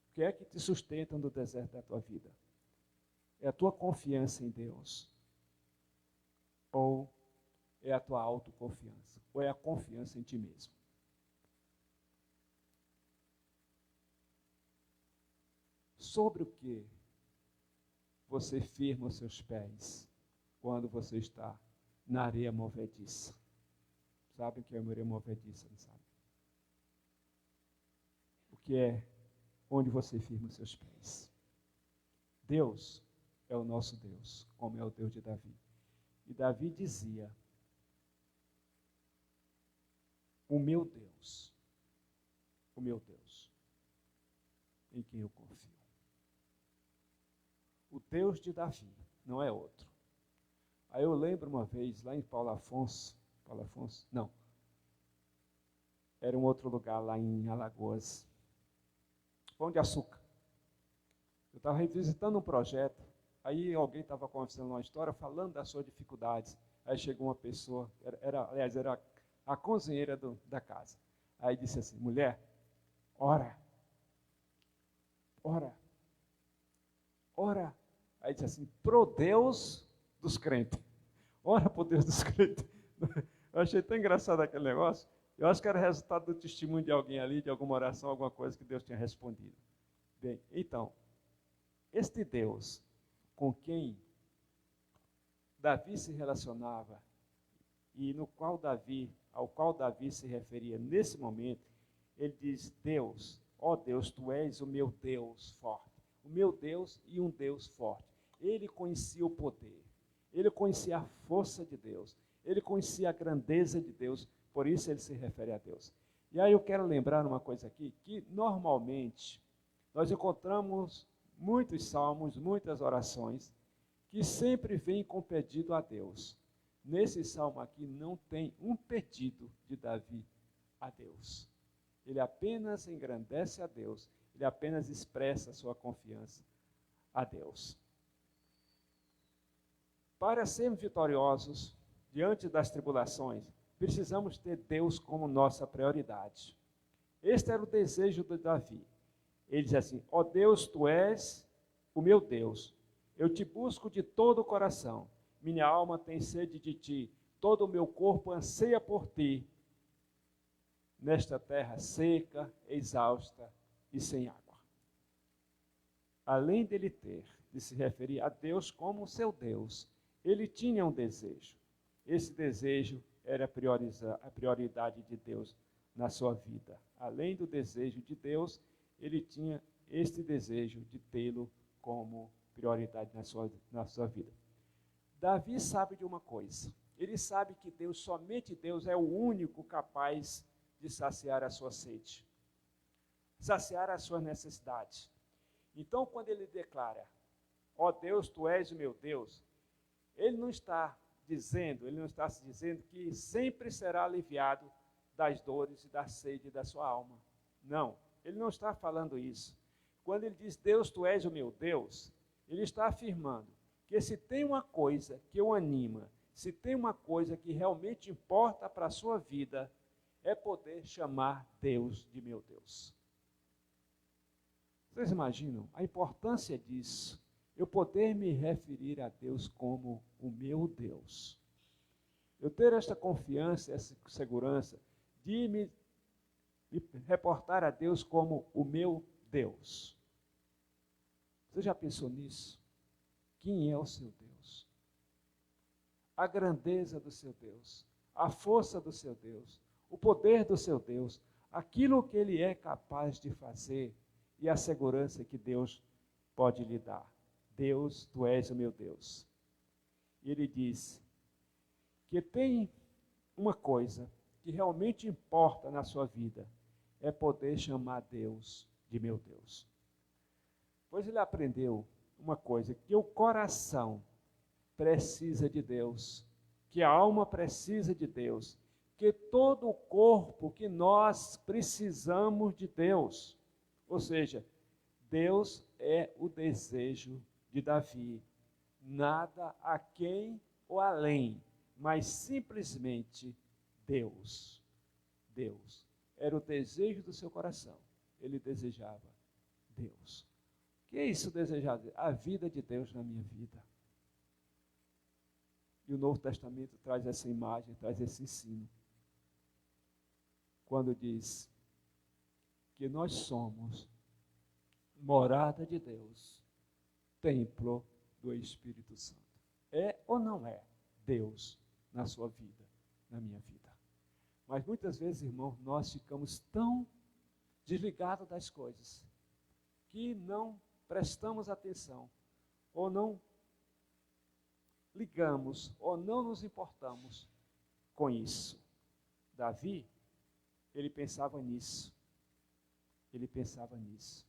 O que é que te sustenta no deserto da tua vida? É a tua confiança em Deus? Ou é a tua autoconfiança? Ou é a confiança em ti mesmo? Sobre o que você firma os seus pés quando você está na areia movediça? sabem o que é uma orelha movediça, não sabem? O que é onde você firma os seus pés. Deus é o nosso Deus, como é o Deus de Davi. E Davi dizia: o meu Deus, em quem eu confio. O Deus de Davi, não é outro. Aí eu lembro uma vez, lá em Paulo Afonso, não, era um outro lugar lá em Alagoas, Pão de Açúcar. Eu estava revisitando um projeto, aí alguém estava conversando uma história, falando das suas dificuldades. Aí chegou uma pessoa, era a cozinheira da casa. Aí disse assim: mulher, ora. Aí disse assim: pro Deus dos crentes. Ora pro Deus dos crentes. Eu achei tão engraçado aquele negócio. Eu acho que era resultado do testemunho de alguém ali, de alguma oração, alguma coisa que Deus tinha respondido. Bem, então, este Deus com quem Davi se relacionava e ao qual Davi se referia nesse momento, ele diz: Deus, ó Deus, tu és o meu Deus forte. O meu Deus e um Deus forte. Ele conhecia o poder, ele conhecia a força de Deus, ele conhecia a grandeza de Deus, por isso ele se refere a Deus. E aí eu quero lembrar uma coisa aqui, que normalmente nós encontramos muitos salmos, muitas orações, que sempre vêm com pedido a Deus. Nesse salmo aqui não tem um pedido de Davi a Deus. Ele apenas engrandece a Deus, ele apenas expressa a sua confiança a Deus. Para sermos vitoriosos diante das tribulações, precisamos ter Deus como nossa prioridade. Este era o desejo de Davi. Ele diz assim: ó Deus, tu és o meu Deus, eu te busco de todo o coração, minha alma tem sede de ti, todo o meu corpo anseia por ti, nesta terra seca, exausta e sem água. Além dele de se referir a Deus como seu Deus, ele tinha um desejo. Esse desejo era a prioridade de Deus na sua vida. Além do desejo de Deus, ele tinha este desejo de tê-lo como prioridade na sua vida. Davi sabe de uma coisa. Ele sabe que somente Deus é o único capaz de saciar a sua sede, saciar as suas necessidades. Então, quando ele declara: ó Deus, tu és o meu Deus, ele não está se dizendo que sempre será aliviado das dores e da sede da sua alma. Não, ele não está falando isso. Quando ele diz Deus, tu és o meu Deus, ele está afirmando que se tem uma coisa que o anima, se tem uma coisa que realmente importa para a sua vida, é poder chamar Deus de meu Deus. Vocês imaginam a importância disso? Eu poder me referir a Deus como o meu Deus. Eu ter esta confiança, essa segurança de me reportar a Deus como o meu Deus. Você já pensou nisso? Quem é o seu Deus? A grandeza do seu Deus, a força do seu Deus, o poder do seu Deus, aquilo que ele é capaz de fazer e a segurança que Deus pode lhe dar. Deus, tu és o meu Deus. E ele diz que tem uma coisa que realmente importa na sua vida, é poder chamar Deus de meu Deus. Pois ele aprendeu uma coisa, que o coração precisa de Deus, que a alma precisa de Deus, que todo o corpo, que nós precisamos de Deus. Ou seja, Deus é o desejo de Davi, nada a quem ou além, mas simplesmente Deus. Deus era o desejo do seu coração, ele desejava Deus. O que é isso desejar? A vida de Deus na minha vida. E o Novo Testamento traz essa imagem, traz esse ensino. Quando diz que nós somos morada de Deus, templo do Espírito Santo. É ou não é Deus na sua vida, na minha vida? Mas muitas vezes, irmão, nós ficamos tão desligados das coisas que não prestamos atenção, ou não ligamos, ou não nos importamos com isso. Davi, ele pensava nisso. Ele pensava nisso.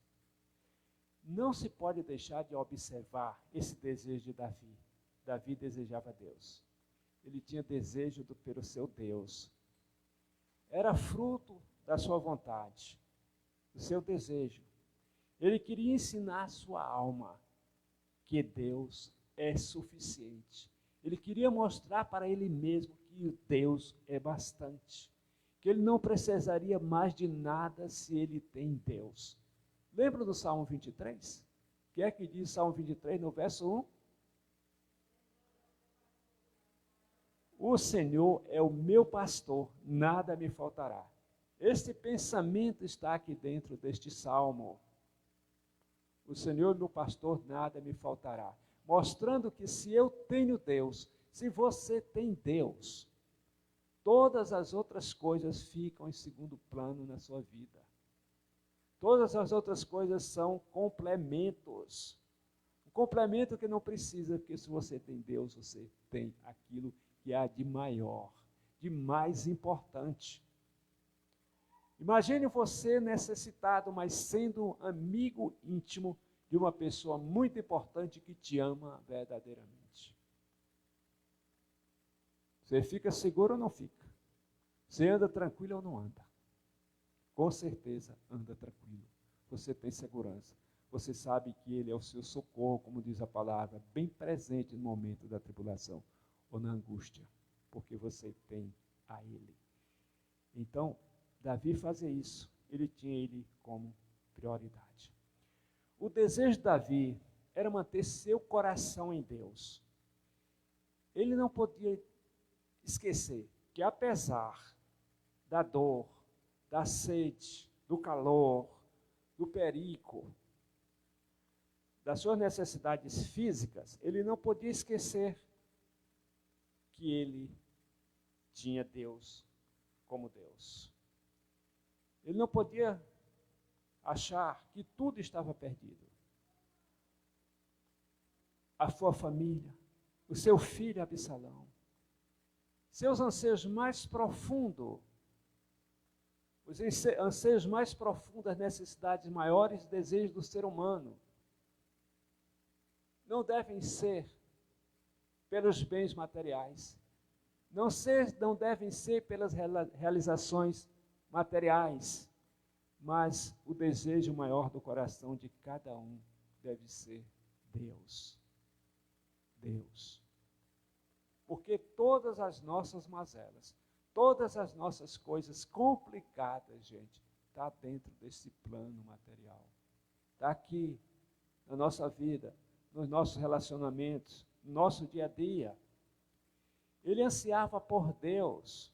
Não se pode deixar de observar esse desejo de Davi. Davi desejava Deus. Ele tinha desejo pelo seu Deus. Era fruto da sua vontade, do seu desejo. Ele queria ensinar a sua alma que Deus é suficiente. Ele queria mostrar para ele mesmo que Deus é bastante, que ele não precisaria mais de nada se ele tem Deus. Lembra do Salmo 23? O que é que diz Salmo 23 no verso 1? O Senhor é o meu pastor, nada me faltará. Este pensamento está aqui dentro deste salmo. O Senhor é meu pastor, nada me faltará. Mostrando que se eu tenho Deus, se você tem Deus, todas as outras coisas ficam em segundo plano na sua vida. Todas as outras coisas são complementos. Um complemento que não precisa, porque se você tem Deus, você tem aquilo que há de maior, de mais importante. Imagine você necessitado, mas sendo amigo íntimo de uma pessoa muito importante que te ama verdadeiramente. Você fica seguro ou não fica? Você anda tranquilo ou não anda? Com certeza anda tranquilo. Você tem segurança. Você sabe que Ele é o seu socorro, como diz a palavra, bem presente no momento da tribulação ou na angústia, porque você tem a Ele. Então, Davi fazia isso. Ele tinha Ele como prioridade. O desejo de Davi era manter seu coração em Deus. Ele não podia esquecer que, apesar da dor, da sede, do calor, do perigo, das suas necessidades físicas, ele não podia esquecer que ele tinha Deus como Deus. Ele não podia achar que tudo estava perdido. A sua família, o seu filho Absalão, seus anseios mais profundos, os anseios mais profundos, as necessidades maiores, desejos do ser humano, não devem ser pelos bens materiais, não devem ser pelas realizações materiais, mas o desejo maior do coração de cada um deve ser Deus. Deus. Porque todas as nossas mazelas, todas as nossas coisas complicadas, gente, está dentro desse plano material. Está aqui, na nossa vida, nos nossos relacionamentos, no nosso dia a dia. Ele ansiava por Deus,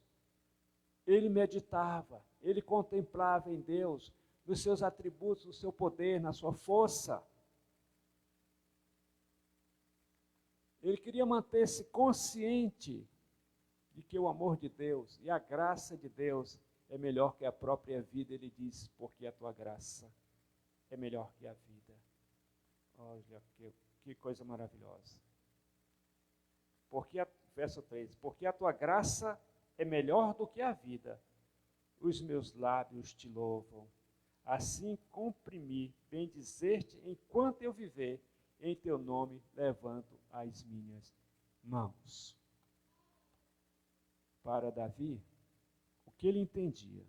ele meditava, ele contemplava em Deus, nos seus atributos, no seu poder, na sua força. Ele queria manter-se consciente de que o amor de Deus e a graça de Deus é melhor que a própria vida. Ele diz, porque a tua graça é melhor que a vida. Olha, que coisa maravilhosa. Verso 3, porque a tua graça é melhor do que a vida. Os meus lábios te louvam. Assim cumpri-me bendizer-te enquanto eu viver. Em teu nome levanto as minhas mãos. Para Davi, o que ele entendia,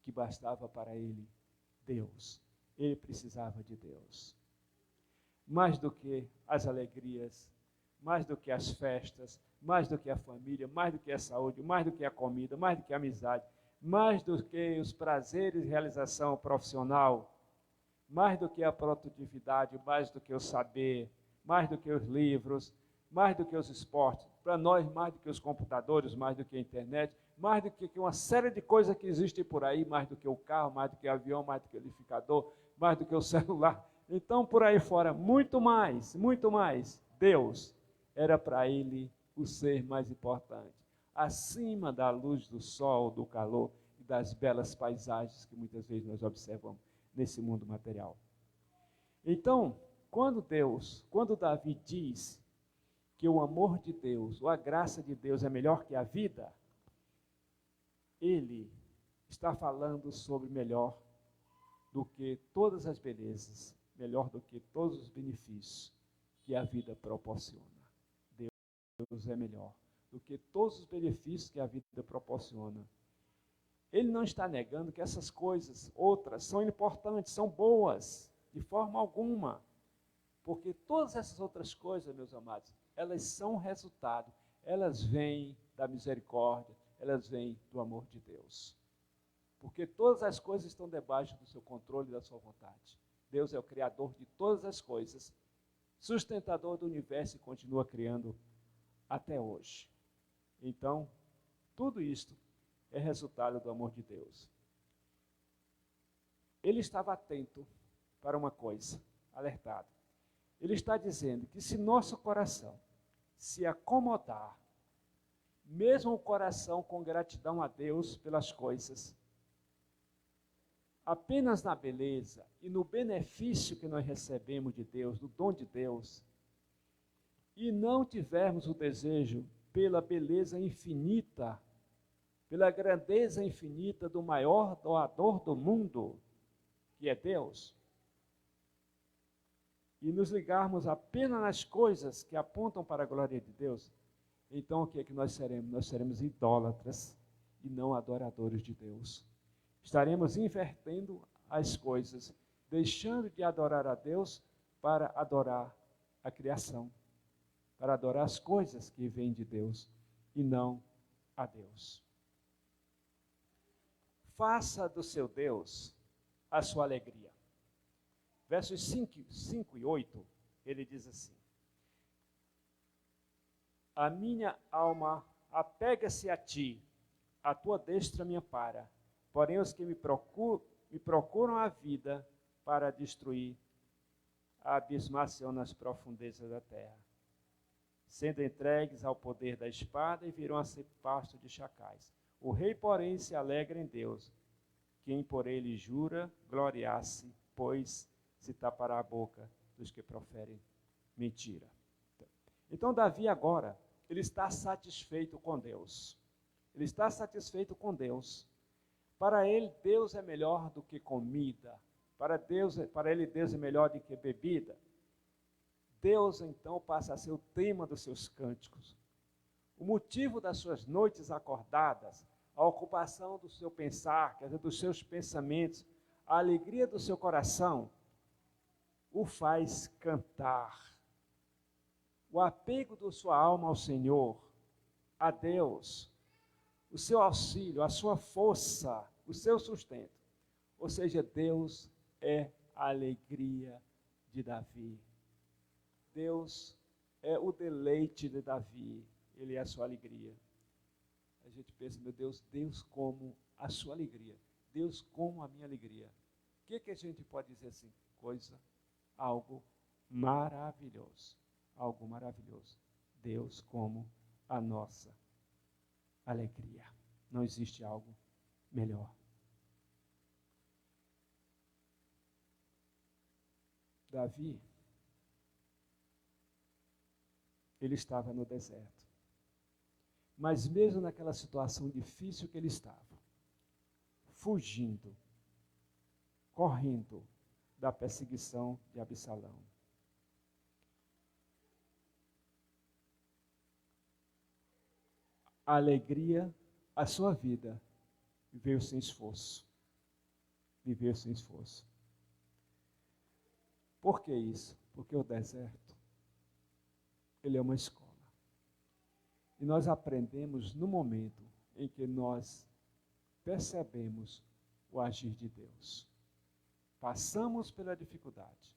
que bastava para ele Deus. Ele precisava de Deus. Mais do que as alegrias, mais do que as festas, mais do que a família, mais do que a saúde, mais do que a comida, mais do que a amizade, mais do que os prazeres e realização profissional, mais do que a produtividade, mais do que o saber, mais do que os livros, mais do que os esportes, para nós mais do que os computadores, mais do que a internet, mais do que uma série de coisas que existem por aí, mais do que o carro, mais do que o avião, mais do que o liquidificador, mais do que o celular. Então, por aí fora, muito mais, Deus era para ele o ser mais importante. acima da luz do sol, do calor e das belas paisagens que muitas vezes nós observamos nesse mundo material. Então, quando Davi diz que o amor de Deus, ou a graça de Deus é melhor que a vida, ele está falando sobre melhor do que todas as belezas, melhor do que todos os benefícios que a vida proporciona. Deus é melhor do que todos os benefícios que a vida proporciona. Ele não está negando que essas coisas, outras, são importantes, são boas, de forma alguma. Porque todas essas outras coisas, meus amados, elas são resultado, elas vêm da misericórdia, elas vêm do amor de Deus. Porque todas as coisas estão debaixo do seu controle e da sua vontade. Deus é o criador de todas as coisas, sustentador do universo e continua criando até hoje. Então, tudo isto é resultado do amor de Deus. Ele estava atento para uma coisa, alertado. Ele está dizendo que se nosso coração se acomodar, mesmo o coração com gratidão a Deus pelas coisas, apenas na beleza e no benefício que nós recebemos de Deus, do dom de Deus, e não tivermos o desejo pela beleza infinita, pela grandeza infinita do maior doador do mundo, que é Deus, e nos ligarmos apenas nas coisas que apontam para a glória de Deus, então o que é que nós seremos? Nós seremos idólatras e não adoradores de Deus. Estaremos invertendo as coisas, deixando de adorar a Deus para adorar a criação, para adorar as coisas que vêm de Deus e não a Deus. Faça do seu Deus a sua alegria. Versos 5 e 8, ele diz assim: a minha alma apega-se a ti, a tua destra me ampara. Porém, os que me procuram a vida para destruir, abismar-se-ão nas profundezas da terra, sendo entregues ao poder da espada e virão a ser pasto de chacais. O rei, porém, se alegra em Deus. Quem por ele jura, gloriasse, pois se tapará a boca dos que proferem mentira. Então, Davi agora, ele está satisfeito com Deus. Ele está satisfeito com Deus. Para ele, Deus é melhor do que comida. Para ele, Deus é melhor do que bebida. Deus, então, passa a ser o tema dos seus cânticos. O motivo das suas noites acordadas, a ocupação do seu pensar, quer dizer, dos seus pensamentos, a alegria do seu coração, o faz cantar. O apego da sua alma ao Senhor, a Deus, o seu auxílio, a sua força, o seu sustento. Ou seja, Deus é a alegria de Davi. Deus é o deleite de Davi, ele é a sua alegria. A gente pensa, meu Deus, Deus como a sua alegria, Deus como a minha alegria. O que a gente pode dizer assim? Algo maravilhoso, algo maravilhoso. Deus como a nossa alegria. Não existe algo melhor. Davi, ele estava no deserto. Mas mesmo naquela situação difícil que ele estava, fugindo, correndo da perseguição de Absalão, a alegria, a sua vida, viveu sem esforço. Viveu sem esforço. Por que isso? Porque o deserto, ele é uma escola. E nós aprendemos no momento em que nós percebemos o agir de Deus. Passamos pela dificuldade,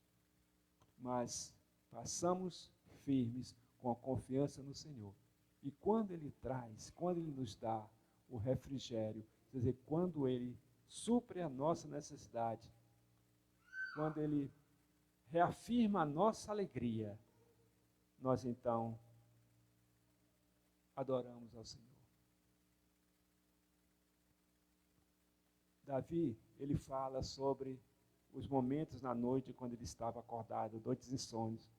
mas passamos firmes com a confiança no Senhor. E quando Ele traz, quando Ele nos dá o refrigério, quer dizer, quando Ele supre a nossa necessidade, quando Ele reafirma a nossa alegria, nós então adoramos ao Senhor. Davi, ele fala sobre os momentos na noite quando ele estava acordado, noites insônias.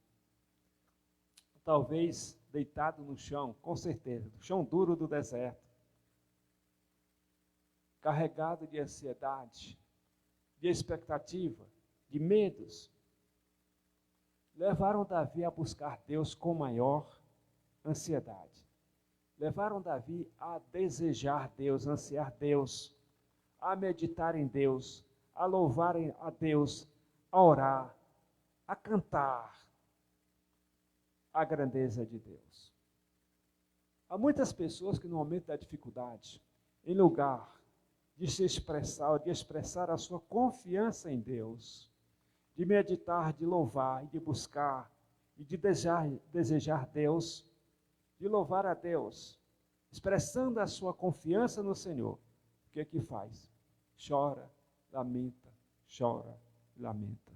Talvez deitado no chão, com certeza, no chão duro do deserto, carregado de ansiedade, de expectativa, de medos, levaram Davi a buscar Deus com maior ansiedade. Levaram Davi a desejar Deus, ansiar Deus, a meditar em Deus, a louvar a Deus, a orar, a cantar a grandeza de Deus. Há muitas pessoas que no momento da dificuldade, em lugar de se expressar, de expressar a sua confiança em Deus, de meditar, de louvar e de buscar e de desejar Deus, de louvar a Deus, expressando a sua confiança no Senhor, o que é que faz? Chora, lamenta, chora e lamenta.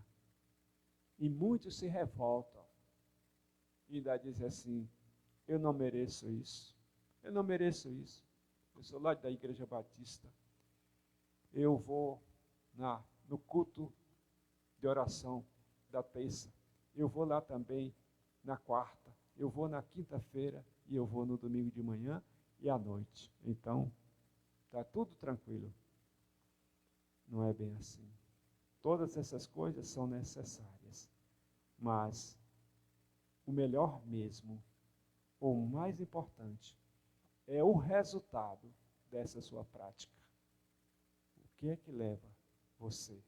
E muitos se revoltam e ainda dizem assim: eu não mereço isso, eu não mereço isso. Eu sou lá da Igreja Batista, eu vou no culto de oração da terça, eu vou lá também na quarta, eu vou na quinta-feira e eu vou no domingo de manhã e à noite. Então, está tudo tranquilo. Não é bem assim. Todas essas coisas são necessárias, mas o melhor mesmo, ou o mais importante, é o resultado dessa sua prática. O que é que leva você?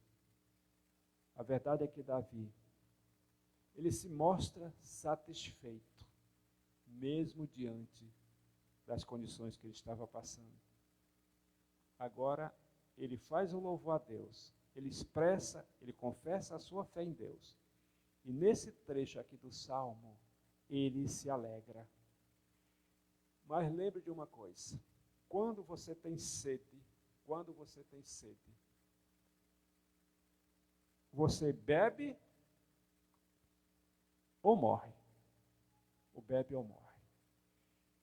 A verdade é que Davi, ele se mostra satisfeito, mesmo diante das condições que ele estava passando. Agora, ele faz o louvor a Deus, ele expressa, ele confessa a sua fé em Deus. E nesse trecho aqui do Salmo, ele se alegra. Mas lembre de uma coisa, quando você tem sede, você bebe ou morre. Ou bebe ou morre.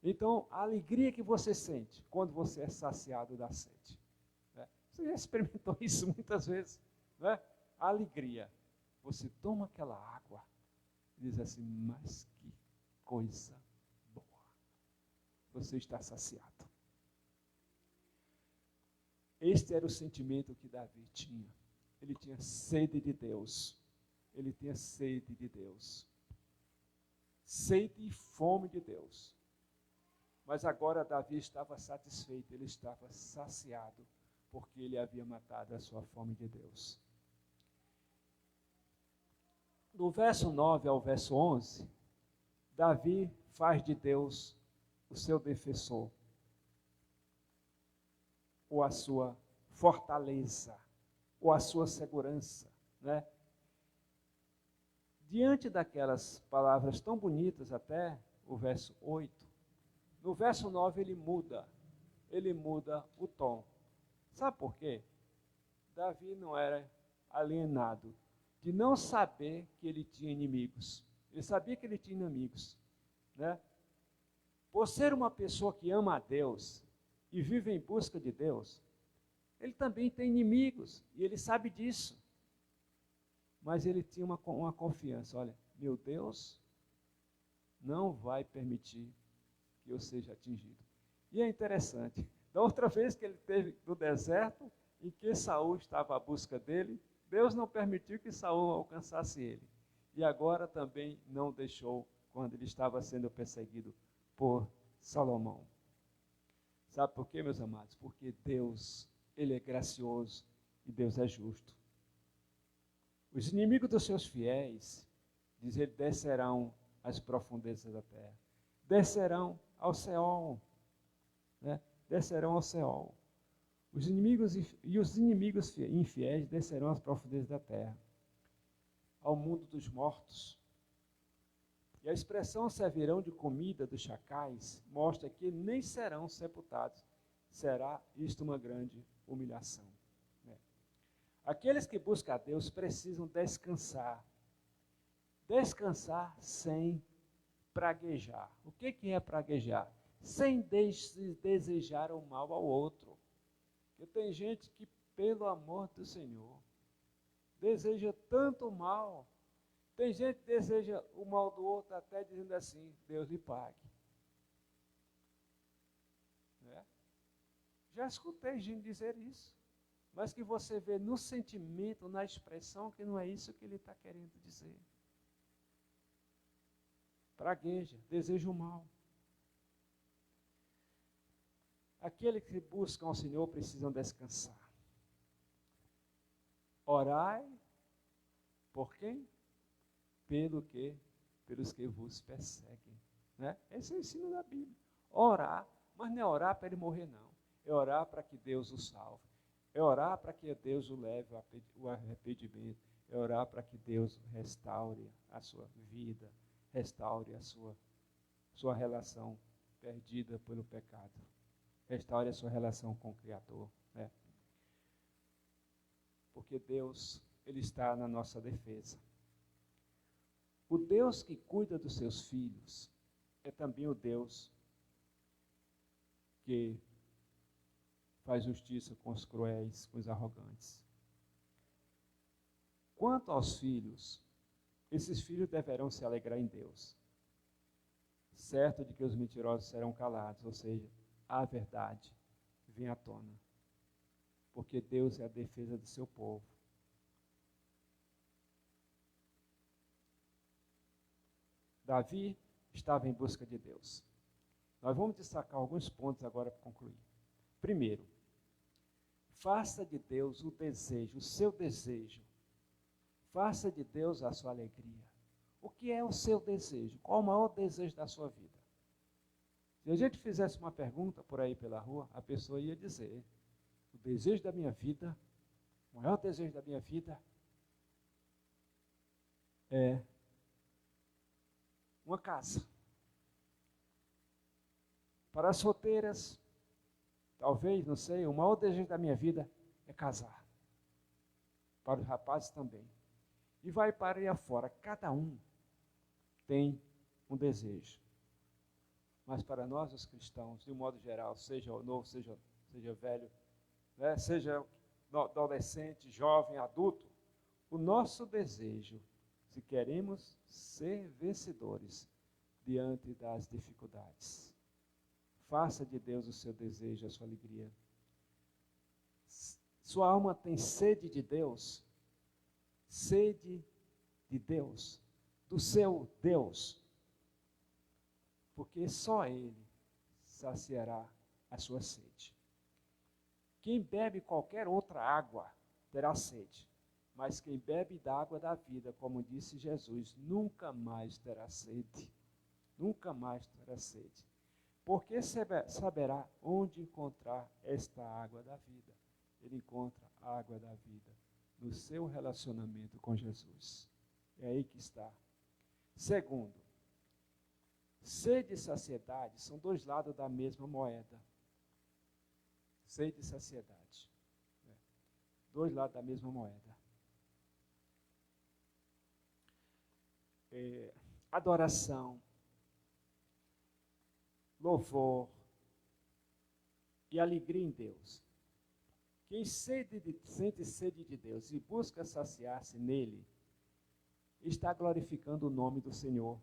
Então, a alegria que você sente quando você é saciado da sede. Né? Você já experimentou isso muitas vezes. Né? A alegria. Você toma aquela água e diz assim: mas que coisa boa. Você está saciado. Este era o sentimento que Davi tinha. Ele tinha sede de Deus. Ele tinha sede de Deus. Sede e fome de Deus. Mas agora Davi estava satisfeito, ele estava saciado, porque ele havia matado a sua fome de Deus. Do verso 9 ao verso 11, Davi faz de Deus o seu defensor, ou a sua fortaleza, ou a sua segurança, né? Diante daquelas palavras tão bonitas até o verso 8, no verso 9 ele muda o tom. Sabe por quê? Davi não era alienado de não saber que ele tinha inimigos. Ele sabia que ele tinha inimigos, né? Por ser uma pessoa que ama a Deus e vive em busca de Deus, ele também tem inimigos e ele sabe disso. Mas ele tinha uma confiança: olha, meu Deus não vai permitir que eu seja atingido. E é interessante, da outra vez que ele esteve no deserto, em que Saul estava à busca dele, Deus não permitiu que Saul alcançasse ele. E agora também não deixou quando ele estava sendo perseguido por Salomão. Sabe por quê, meus amados? Porque Deus, ele é gracioso e Deus é justo. Os inimigos dos seus fiéis, diz ele, descerão às profundezas da terra. Descerão ao Seol, né? Descerão ao Seol. Os inimigos infiéis descerão às profundezas da terra, ao mundo dos mortos. E a expressão servirão de comida dos chacais mostra que nem serão sepultados. Será isto uma grande humilhação. Né? Aqueles que buscam a Deus precisam descansar. Descansar sem praguejar. O que é praguejar? Sem desejar o mal ao outro. Porque tem gente que pelo amor do Senhor. Deseja tanto mal. Tem gente que deseja o mal do outro até dizendo assim, Deus lhe pague. Né? Já escutei gente dizer isso. Mas que você vê no sentimento, na expressão, que não é isso que ele está querendo dizer. Pragueja, deseja o mal. Aqueles que buscam ao Senhor precisam descansar. Orai por quem? Pelos que vos perseguem. Né? Esse é o ensino da Bíblia. Orar, mas não é orar para ele morrer, não. É orar para que Deus o salve. É orar para que Deus o leve ao arrependimento. É orar para que Deus restaure a sua vida, restaure a sua relação perdida pelo pecado. Restaure a sua relação com o Criador. Né? Porque Deus, Ele está na nossa defesa. O Deus que cuida dos seus filhos é também o Deus que faz justiça com os cruéis, com os arrogantes. Quanto aos filhos, esses filhos deverão se alegrar em Deus, certo de que os mentirosos serão calados, ou seja, a verdade vem à tona, porque Deus é a defesa do seu povo. Davi estava em busca de Deus. Nós vamos destacar alguns pontos agora para concluir. Primeiro, faça de Deus o desejo, o seu desejo. Faça de Deus a sua alegria. O que é o seu desejo? Qual o maior desejo da sua vida? Se a gente fizesse uma pergunta por aí pela rua, a pessoa ia dizer, o desejo da minha vida, o maior desejo da minha vida é uma casa. Para as solteiras, talvez, não sei, o maior desejo da minha vida é casar. Para os rapazes também. E vai para aí afora. Cada um tem um desejo. Mas para nós, os cristãos, de um modo geral, seja novo, seja velho, né, seja adolescente, jovem, adulto, o nosso desejo, se queremos ser vencedores diante das dificuldades, faça de Deus o seu desejo, a sua alegria. Sua alma tem sede de Deus, do seu Deus, porque só Ele saciará a sua sede. Quem bebe qualquer outra água terá sede, mas quem bebe da água da vida, como disse Jesus, nunca mais terá sede. Nunca mais terá sede. Porque saberá onde encontrar esta água da vida. Ele encontra a água da vida no seu relacionamento com Jesus. É aí que está. Segundo, sede e saciedade são dois lados da mesma moeda. Sede e saciedade. Dois lados da mesma moeda. Adoração, louvor e alegria em Deus. Quem sente sede de Deus e busca saciar-se nele, está glorificando o nome do Senhor.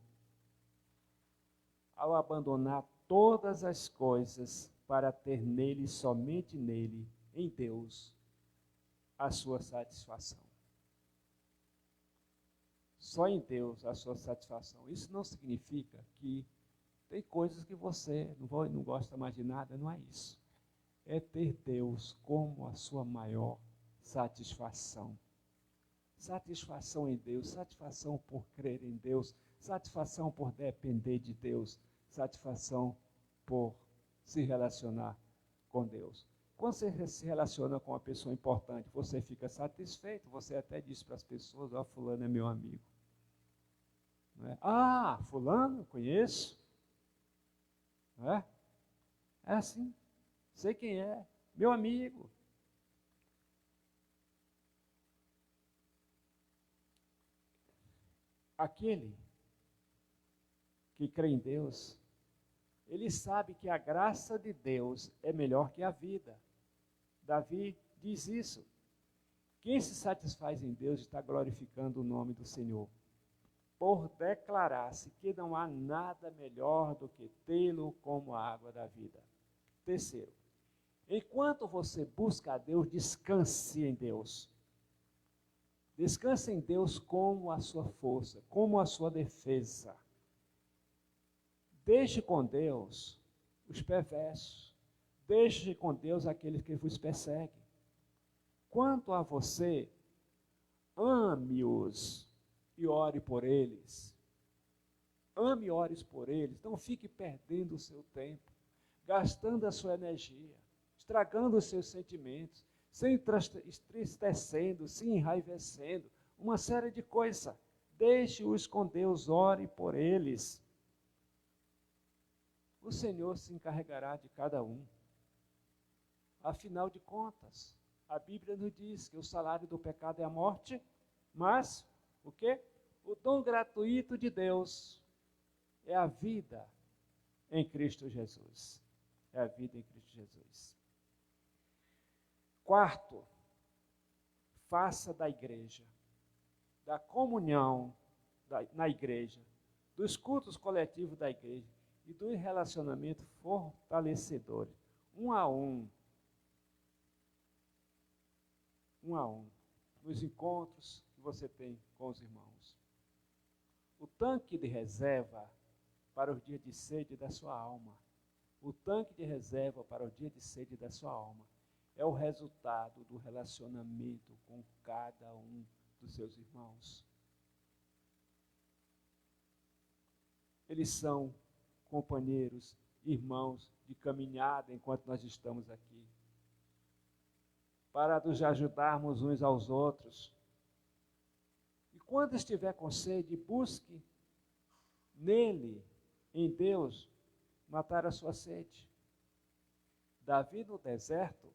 Ao abandonar todas as coisas para ter nele, somente nele, em Deus, a sua satisfação. Só em Deus a sua satisfação. Isso não significa que tem coisas que você não gosta mais de nada, não é isso. É ter Deus como a sua maior satisfação. Satisfação em Deus, satisfação por crer em Deus, satisfação por depender de Deus, satisfação por se relacionar com Deus. Quando você se relaciona com uma pessoa importante, você fica satisfeito, você até diz para as pessoas, ó, fulano é meu amigo. Não é? Ah, fulano, conheço. Não é? É assim, sei quem é, meu amigo. Aquele que crê em Deus, ele sabe que a graça de Deus é melhor que a vida. Davi diz isso. Quem se satisfaz em Deus está glorificando o nome do Senhor, por declarar-se que não há nada melhor do que tê-lo como a água da vida. Terceiro, enquanto você busca a Deus, descanse em Deus. Descanse em Deus como a sua força, como a sua defesa. Deixe com Deus os perversos. Deixe com Deus aqueles que vos perseguem. Quanto a você, ame-os e ore por eles. Ame e ore por eles. Não fique perdendo o seu tempo, gastando a sua energia, estragando os seus sentimentos, se entristecendo, se enraivecendo, uma série de coisas. Deixe-os com Deus, ore por eles. O Senhor se encarregará de cada um. Afinal de contas, a Bíblia nos diz que o salário do pecado é a morte, mas o quê? O dom gratuito de Deus é a vida em Cristo Jesus. É a vida em Cristo Jesus. Quarto, faça da igreja, da comunhão na igreja, dos cultos coletivos da igreja e do relacionamento fortalecedor, um a um, nos encontros que você tem com os irmãos. O tanque de reserva para os dias de sede da sua alma, o tanque de reserva para o dia de sede da sua alma, é o resultado do relacionamento com cada um dos seus irmãos. Eles são companheiros, irmãos de caminhada enquanto nós estamos aqui, para nos ajudarmos uns aos outros. E quando estiver com sede, busque nele, em Deus, matar a sua sede. Davi no deserto,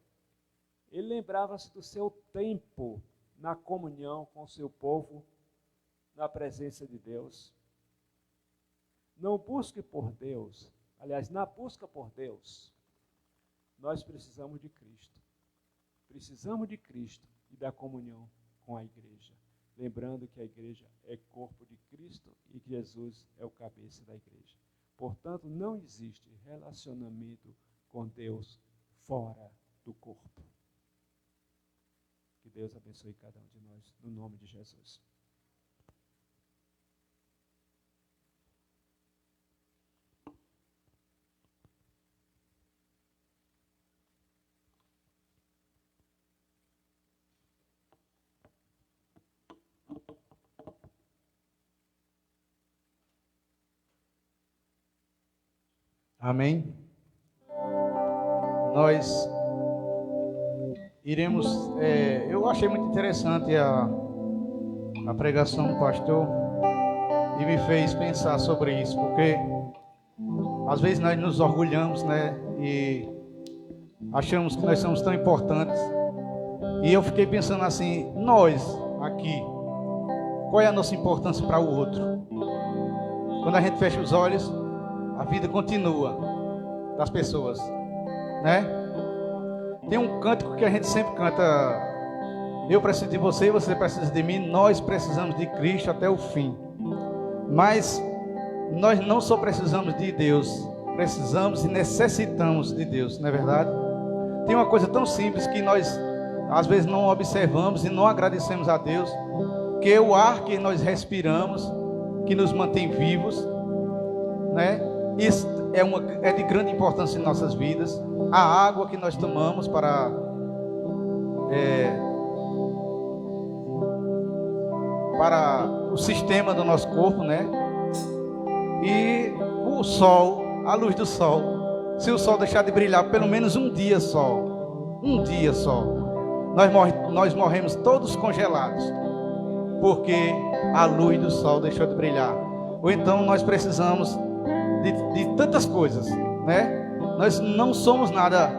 ele lembrava-se do seu tempo na comunhão com o seu povo, na presença de Deus. Não busque por Deus, aliás, na busca por Deus, nós precisamos de Cristo. Precisamos de Cristo e da comunhão com a igreja. Lembrando que a igreja é corpo de Cristo e que Jesus é o cabeça da igreja. Portanto, não existe relacionamento com Deus fora do corpo. Que Deus abençoe cada um de nós, no nome de Jesus. Amém? Nós iremos, eu achei muito interessante a pregação do pastor e me fez pensar sobre isso, porque às vezes nós nos orgulhamos, né, e achamos que nós somos tão importantes, e eu fiquei pensando assim, nós aqui, qual é a nossa importância para o outro? Quando a gente fecha os olhos, a vida continua das pessoas, né? Tem um cântico que a gente sempre canta: eu preciso de você e você precisa de mim, nós precisamos de Cristo até o fim. Mas nós não só precisamos de Deus, precisamos e necessitamos de Deus, não é verdade? Tem uma coisa tão simples que nós às vezes não observamos e não agradecemos a Deus, que é o ar que nós respiramos, que nos mantém vivos, né? Isso é de grande importância em nossas vidas. A água que nós tomamos para o sistema do nosso corpo, né? E o sol, a luz do sol. Se o sol deixar de brilhar pelo menos um dia só, nós morremos todos congelados, porque a luz do sol deixou de brilhar. Ou então nós precisamos de tantas coisas, né? Nós não somos nada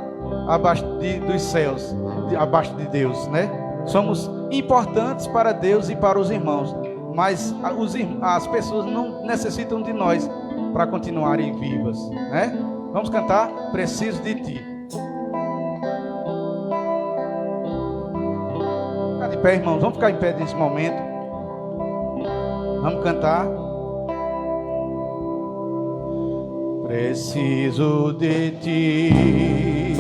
abaixo dos céus, abaixo de Deus, né? Somos importantes para Deus e para os irmãos, mas as pessoas não necessitam de nós para continuarem vivas, né? Vamos cantar Preciso de Ti. pé, irmãos. Vamos ficar em pé nesse momento. Vamos cantar. Preciso de ti.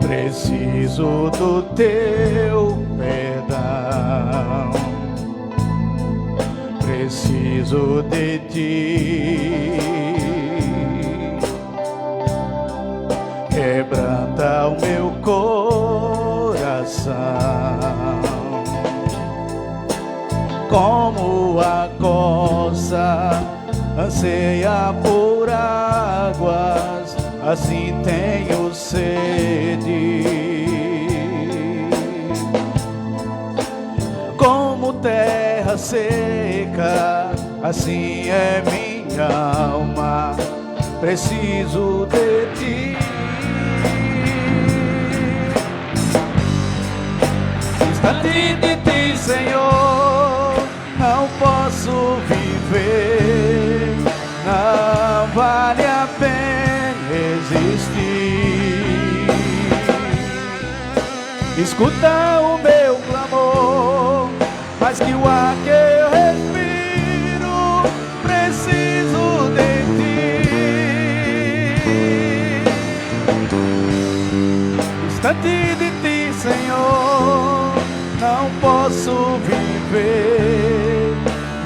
Preciso do teu perdão. Preciso de ti. Quebranta o meu coração, como a corça anseia por águas, assim tenho sede. Como terra seca, assim é minha alma, preciso de ti. Distante de ti, Senhor, não posso viver, não vale a pena existir. Escuta o meu clamor, mais que o ar que eu respiro, preciso de ti. Distante de ti, Senhor, não posso viver,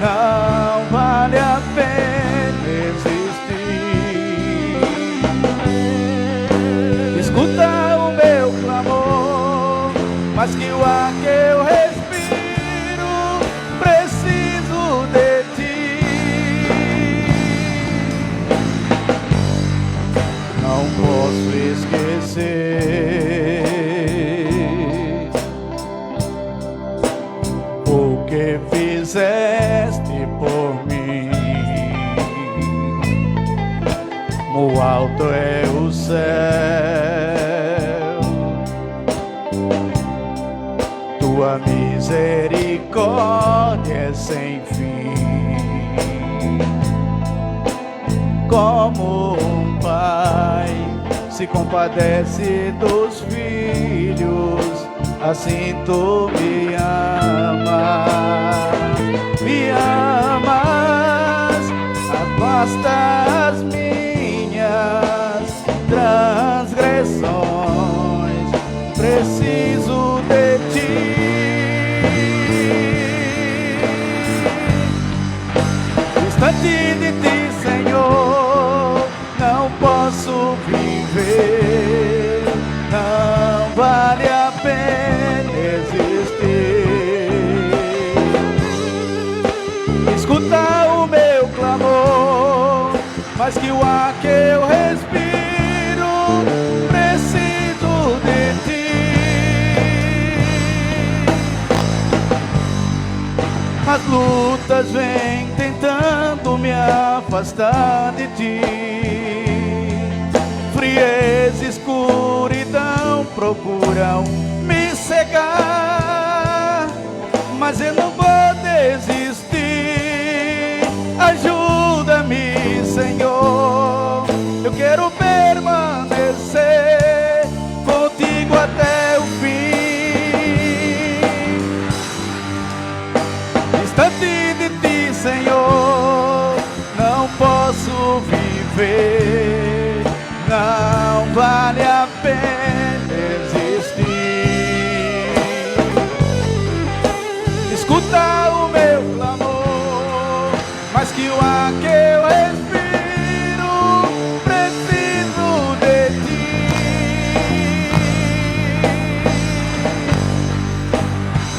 não vale a pena existir. Escuta o meu clamor, mas que o ar que eu respiro, preciso de ti. Não posso esquecer o que fizeste por mim. O alto é o céu, tua misericórdia é sem fim. Como um pai se compadece dos filhos, assim tu me amas, me amas, afasta as minhas transgressões, preciso de ti. Distante de ti, Senhor, não posso viver, não vale a pena existir. Escuta o meu clamor, mas que o ar que eu respiro, preciso de ti. As lutas vêm tentando me afastar de ti, frieza e escuridão procuram me cegar, mas eu não vou desistir. Ajuda-me, Senhor, eu quero permanecer contigo até o fim. Distante de ti, Senhor, não posso viver, não vale a pena existir. Escuta o meu clamor, mas que o ar que eu respiro, preciso de ti.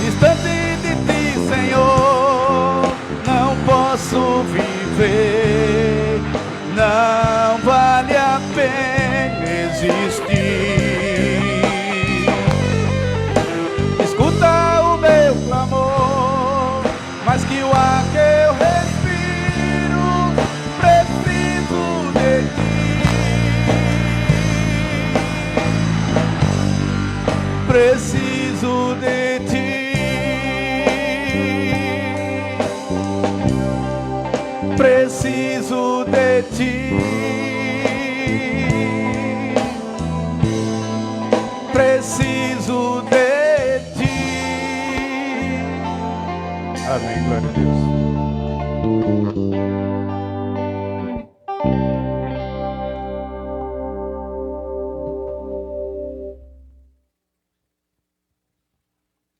Distante de ti, Senhor, não posso viver, não vale a pena existir. Escuta o meu clamor, mas que o ar que eu respiro, preciso de ti. Preciso de ti. Preciso de ti. Preciso Amém, glória a Deus.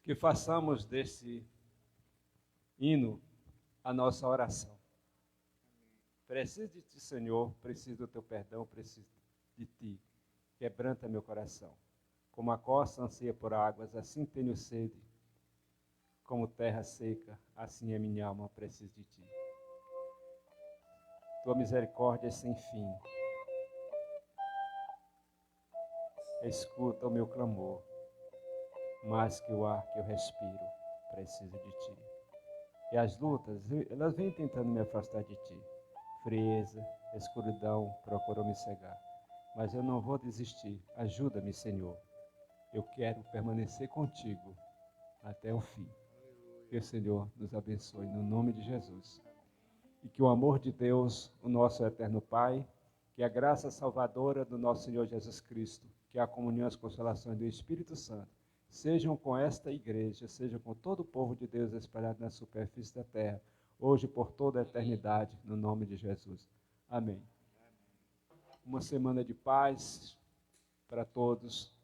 Que façamos desse hino a nossa oração. Preciso de ti, Senhor, preciso do teu perdão, preciso de ti. Quebranta meu coração. Como a costa anseia por águas, assim tenho sede. Como terra seca, assim é minha alma, preciso de ti. Tua misericórdia é sem fim. Escuta o meu clamor. Mais que o ar que eu respiro, preciso de ti. E as lutas, elas vêm tentando me afastar de ti. Frieza, escuridão procuram me cegar. Mas eu não vou desistir. Ajuda-me, Senhor. Eu quero permanecer contigo até o fim. Que o Senhor nos abençoe no nome de Jesus. E que o amor de Deus, o nosso eterno Pai, que a graça salvadora do nosso Senhor Jesus Cristo, que a comunhão e as consolações do Espírito Santo, sejam com esta igreja, sejam com todo o povo de Deus espalhado na superfície da terra, hoje e por toda a eternidade, no nome de Jesus. Amém. Uma semana de paz para todos.